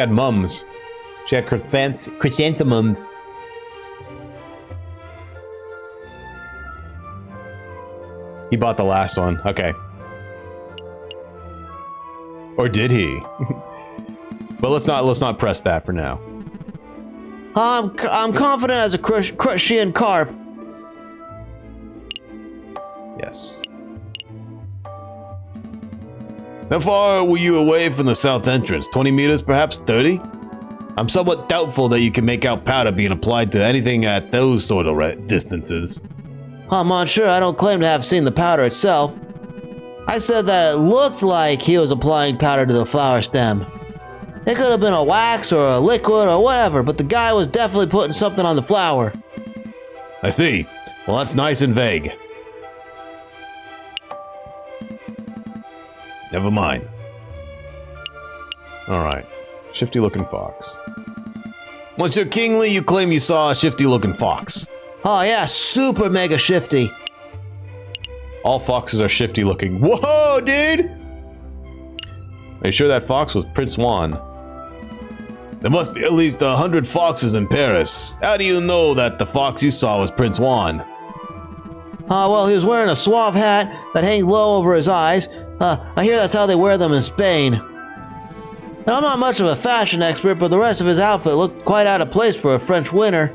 mums. She had chrysanthemums. He bought the last one. Okay. Or did he? But let's not press that for now. I'm confident as a crustacean carp. Yes. How far were you away from the south entrance? 20 meters, perhaps 30? I'm somewhat doubtful that you can make out powder being applied to anything at those sort of distances. Monsieur, I don't claim to have seen the powder itself. I said that it looked like he was applying powder to the flower stem. It could have been a wax or a liquid or whatever, but the guy was definitely putting something on the flower. I see. Well, that's nice and vague. Never mind. Alright. Shifty-looking fox. Monsieur Kingsley, you claim you saw a shifty-looking fox. Oh yeah, super mega shifty. All foxes are shifty-looking. Whoa, dude! Are you sure that fox was Prince Juan? There must be at least 100 foxes in Paris. How do you know that the fox you saw was Prince Juan? Well, he was wearing a suave hat that hangs low over his eyes. I hear that's how they wear them in Spain. And I'm not much of a fashion expert, but the rest of his outfit looked quite out of place for a French winter.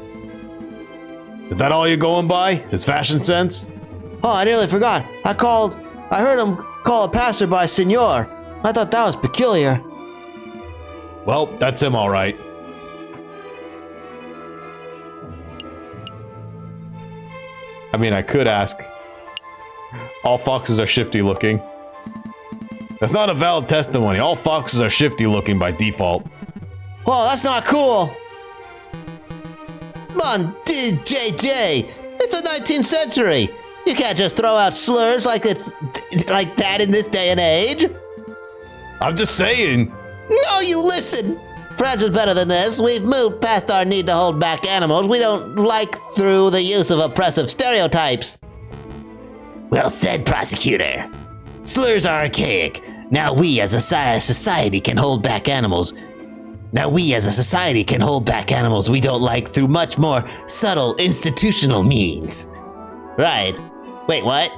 Is that all you're going by? His fashion sense? Oh, I nearly forgot. I heard him call a passerby Senor. I thought that was peculiar. Well, that's him all right. I mean, I could ask. All foxes are shifty looking. That's not a valid testimony. All foxes are shifty looking by default. Oh, that's not cool. Come on, JJ. It's the 19th century. You can't just throw out slurs like that in this day and age. I'm just saying. No, you listen. France is better than this. We've moved past our need to hold back animals. We don't like through the use of oppressive stereotypes. Well said, prosecutor. Slurs are archaic. Now we as a society can hold back animals. We don't like through much more subtle institutional means. Right. Wait, what?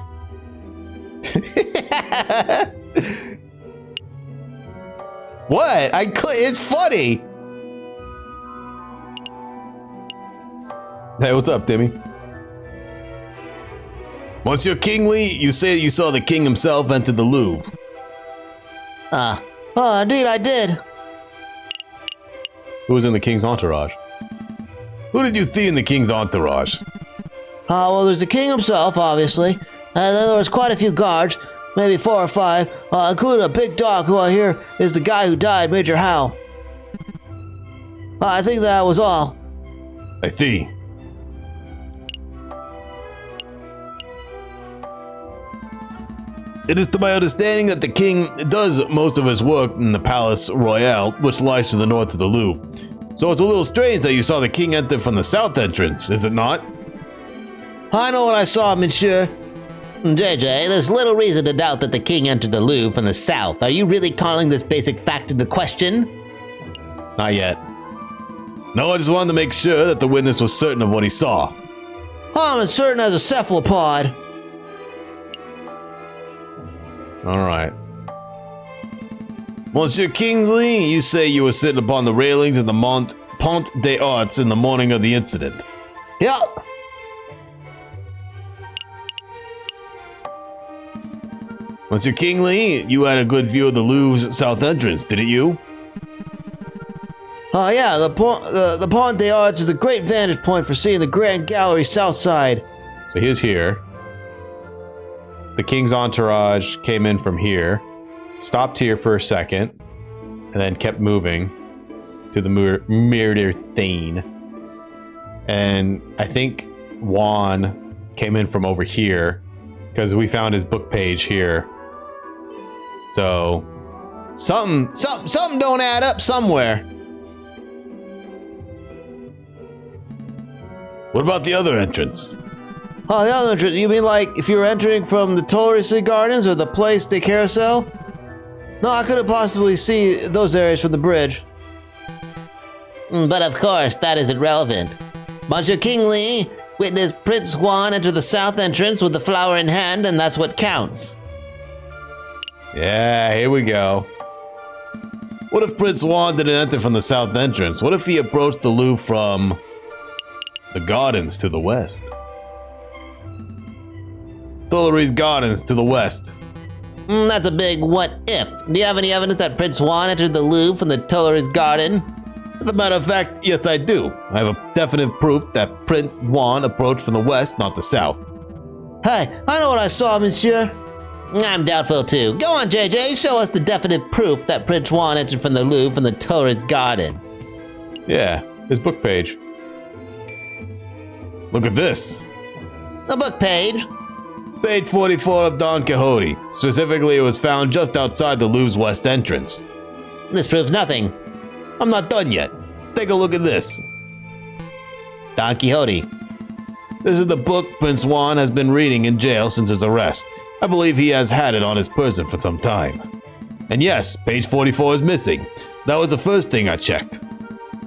What? It's funny. Hey, what's up, Timmy? Monsieur Kingsley, you say you saw the king himself enter the Louvre. Indeed I did. Who was in the king's entourage? Who did you see in the king's entourage? Well, there's the king himself, obviously. And then there was quite a few guards. maybe 4 or 5, including a big dog who I hear is the guy who died, Major Hal. I think that was all. I see. It is to my understanding that the king does most of his work in the Palace Royale, which lies to the north of the Louvre. So it's a little strange that you saw the king enter from the south entrance, is it not? I know what I saw, monsieur. JJ, there's little reason to doubt that the king entered the Louvre from the south. Are you really calling this basic fact into question? Not yet. No, I just wanted to make sure that the witness was certain of what he saw. I'm as certain as a cephalopod. All right. Monsieur Kingsley, you say you were sitting upon the railings of the Pont des Arts in the morning of the incident. Yep. Monsieur Kingsley, you had a good view of the Louvre's south entrance, didn't you? Yeah, the Pont des Arts is a great vantage point for seeing the Grand Gallery south side. So he's here. The king's entourage came in from here, stopped here for a second, and then kept moving to the Murder Thane. And I think Juan came in from over here because we found his book page here. So something don't add up somewhere. What about the other entrance? Oh, the other entrance? You mean like if you were entering from the Tuileries Gardens or the Place de Carousel? No, I couldn't possibly see those areas from the bridge. But of course, that isn't relevant. Monsieur Kingsley witnessed Prince Juan enter the south entrance with the flower in hand, and that's what counts. Yeah, here we go. What if Prince Juan didn't enter from the south entrance? What if he approached the Louvre from the gardens to the west? Tuileries Gardens to the west. That's a big what if. Do you have any evidence that Prince Juan entered the Louvre from the Tuileries Garden? As a matter of fact, yes I do. I have a definite proof that Prince Juan approached from the west, not the south. Hey, I know what I saw, monsieur. I'm doubtful too. Go on, JJ, show us the definite proof that Prince Juan entered from the Louvre from the Tuileries Garden. Yeah, his book page. Look at this. A book page? Page 44 of Don Quixote. Specifically, it was found just outside the Louvre's west entrance. This proves nothing. I'm not done yet. Take a look at this. Don Quixote. This is the book Prince Juan has been reading in jail since his arrest. I believe he has had it on his person for some time. And yes, page 44 is missing. That was the first thing I checked.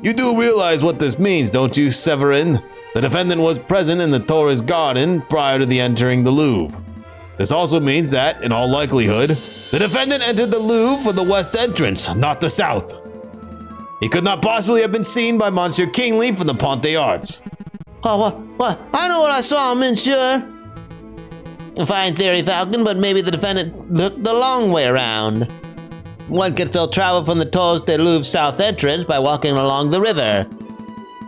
You do realize what this means, don't you, Severin? The defendant was present in the Tuileries Garden prior to the entering the Louvre. This also means that, in all likelihood, the defendant entered the Louvre from the west entrance, not the south. He could not possibly have been seen by Monsieur Kingsley from the Pont des Arts. Oh, what? I know what I saw, monsieur. A fine theory, Falcon, but maybe the defendant looked the long way around. One could still travel from the Tours de Louvre south entrance by walking along the river.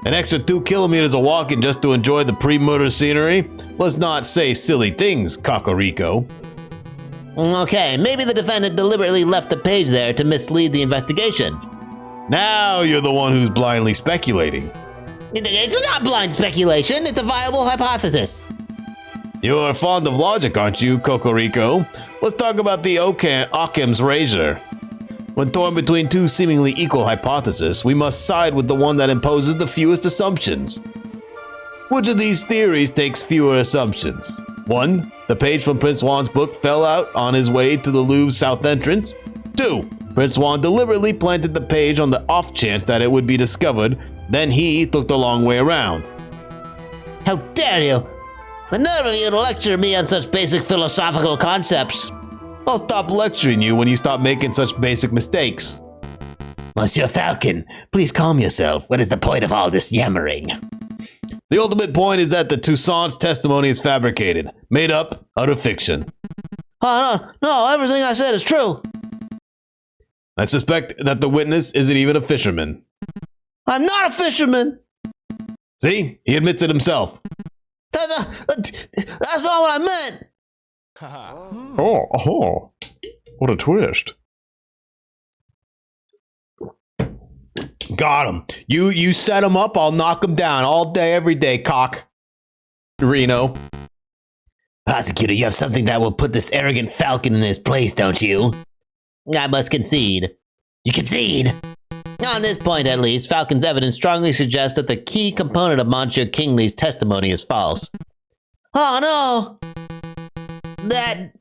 An extra 2 kilometers of walking just to enjoy the pre-murder scenery? Let's not say silly things, Cocorico. Okay, maybe the defendant deliberately left the page there to mislead the investigation. Now you're the one who's blindly speculating. It's not blind speculation, it's a viable hypothesis. You're fond of logic, aren't you, Cocorico? Let's talk about the Occam's razor. When torn between two seemingly equal hypotheses, we must side with the one that imposes the fewest assumptions. Which of these theories takes fewer assumptions? 1. The page from Prince Juan's book fell out on his way to the Louvre's south entrance. 2. Prince Juan deliberately planted the page on the off chance that it would be discovered, then he took the long way around. How dare you! The nerve of you to lecture me on such basic philosophical concepts. I'll stop lecturing you when you stop making such basic mistakes. Monsieur Falcon, please calm yourself. What is the point of all this yammering? The ultimate point is that the Toussaint's testimony is fabricated, made up, utter fiction. Oh, no, everything I said is true. I suspect that the witness isn't even a fisherman. I'm not a fisherman. See? He admits it himself. That's not what I meant. Oh, what a twist. Got him. You set him up, I'll knock him down all day, every day, cock. Reno. Prosecutor, you have something that will put this arrogant falcon in his place, don't you? I must concede. You concede? On this point, at least, Falcon's evidence strongly suggests that the key component of Monsieur Kingley's testimony is false. Oh no!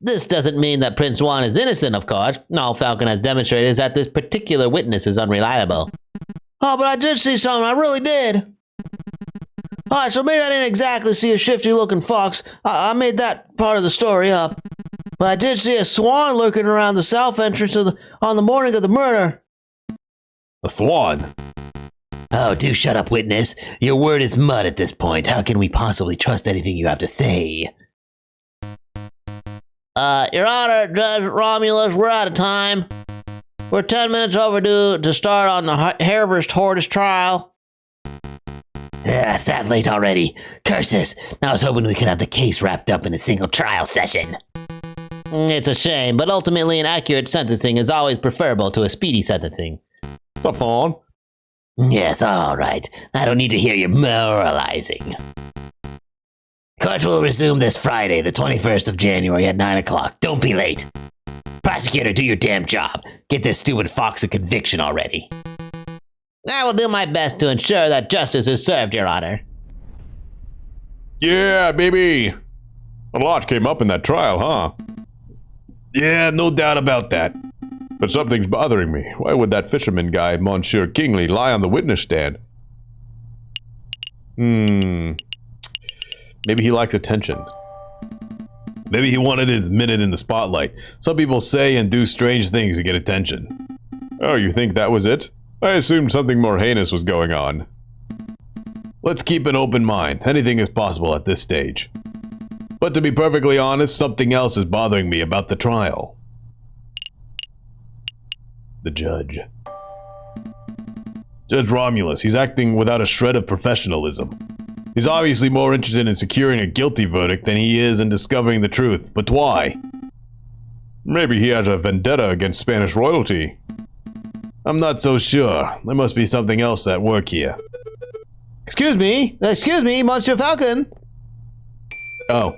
This doesn't mean that Prince Juan is innocent, of course. All Falcon has demonstrated is that this particular witness is unreliable. Oh, but I did see something. I really did. Alright, so maybe I didn't exactly see a shifty-looking fox. I made that part of the story up. But I did see a swan lurking around the south entrance on the morning of the murder. A swan? Oh, do shut up, witness. Your word is mud at this point. How can we possibly trust anything you have to say? Your Honor, Judge Romulus, we're out of time. We're 10 minutes overdue to start on the Harvest Tortoise trial. Yeah, it's that late already. Curses. I was hoping we could have the case wrapped up in a single trial session. It's a shame, but ultimately an accurate sentencing is always preferable to a speedy sentencing. What's up, Fawn? Yes, all right. I don't need to hear your moralizing. Court will resume this Friday, the 21st of January at 9 o'clock. Don't be late. Prosecutor, do your damn job. Get this stupid fox a conviction already. I will do my best to ensure that justice is served, Your Honor. Yeah, baby. A lot came up in that trial, huh? Yeah, no doubt about that. But something's bothering me. Why would that fisherman guy, Monsieur Kingley, lie on the witness stand? Maybe he likes attention. Maybe he wanted his minute in the spotlight. Some people say and do strange things to get attention. Oh, you think that was it? I assumed something more heinous was going on. Let's keep an open mind. Anything is possible at this stage. But to be perfectly honest, something else is bothering me about the trial. The judge. Judge Romulus, he's acting without a shred of professionalism. He's obviously more interested in securing a guilty verdict than he is in discovering the truth. But why? Maybe he has a vendetta against Spanish royalty. I'm not so sure. There must be something else at work here. Excuse me, Monsieur Falcon. Oh,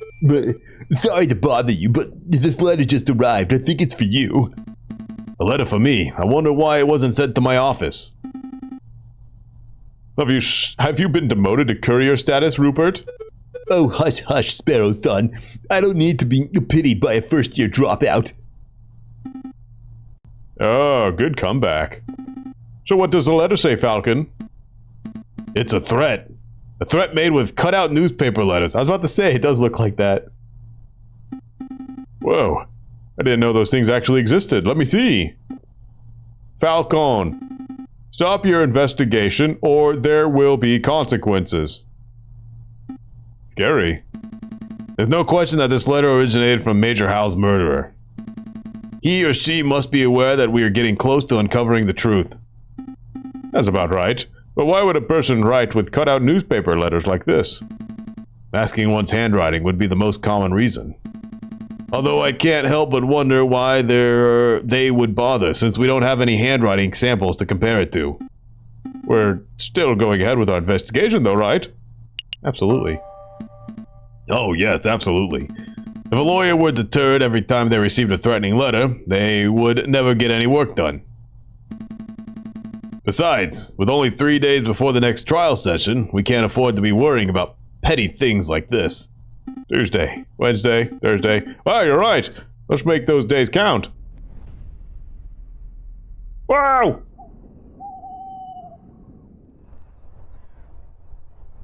sorry to bother you, but this letter just arrived. I think it's for you. A letter for me? I wonder why it wasn't sent to my office. Have you been demoted to courier status, Rupert? Oh, hush, hush, Sparrow son. I don't need to be pitied by a first-year dropout. Oh, good comeback. So what does the letter say, Falcon? It's a threat. A threat made with cut-out newspaper letters. I was about to say, it does look like that. Whoa. I didn't know those things actually existed. Let me see. Falcon, stop your investigation or there will be consequences. Scary. There's no question that this letter originated from Major Hal's murderer. He or she must be aware that we are getting close to uncovering the truth. That's about right. But why would a person write with cut-out newspaper letters like this? Masking one's handwriting would be the most common reason. Although I can't help but wonder why they would bother, since we don't have any handwriting samples to compare it to. We're still going ahead with our investigation though, right? Absolutely. Oh, yes, absolutely. If a lawyer were deterred every time they received a threatening letter, they would never get any work done. Besides, with only 3 days before the next trial session, we can't afford to be worrying about petty things like this. Tuesday, Wednesday, Thursday. Wow, you're right. Let's make those days count. Wow!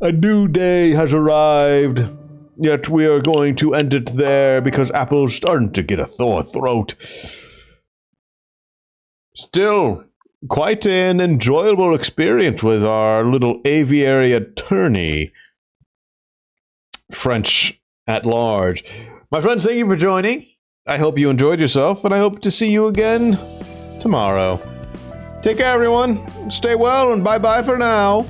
A new day has arrived. Yet we are going to end it there because Apple's starting to get a sore throat. Still, quite an enjoyable experience with our little aviary attorney. French at large. My friends, thank you for joining. I hope you enjoyed yourself, and I hope to see you again tomorrow. Take care, everyone. Stay well, and bye-bye for now.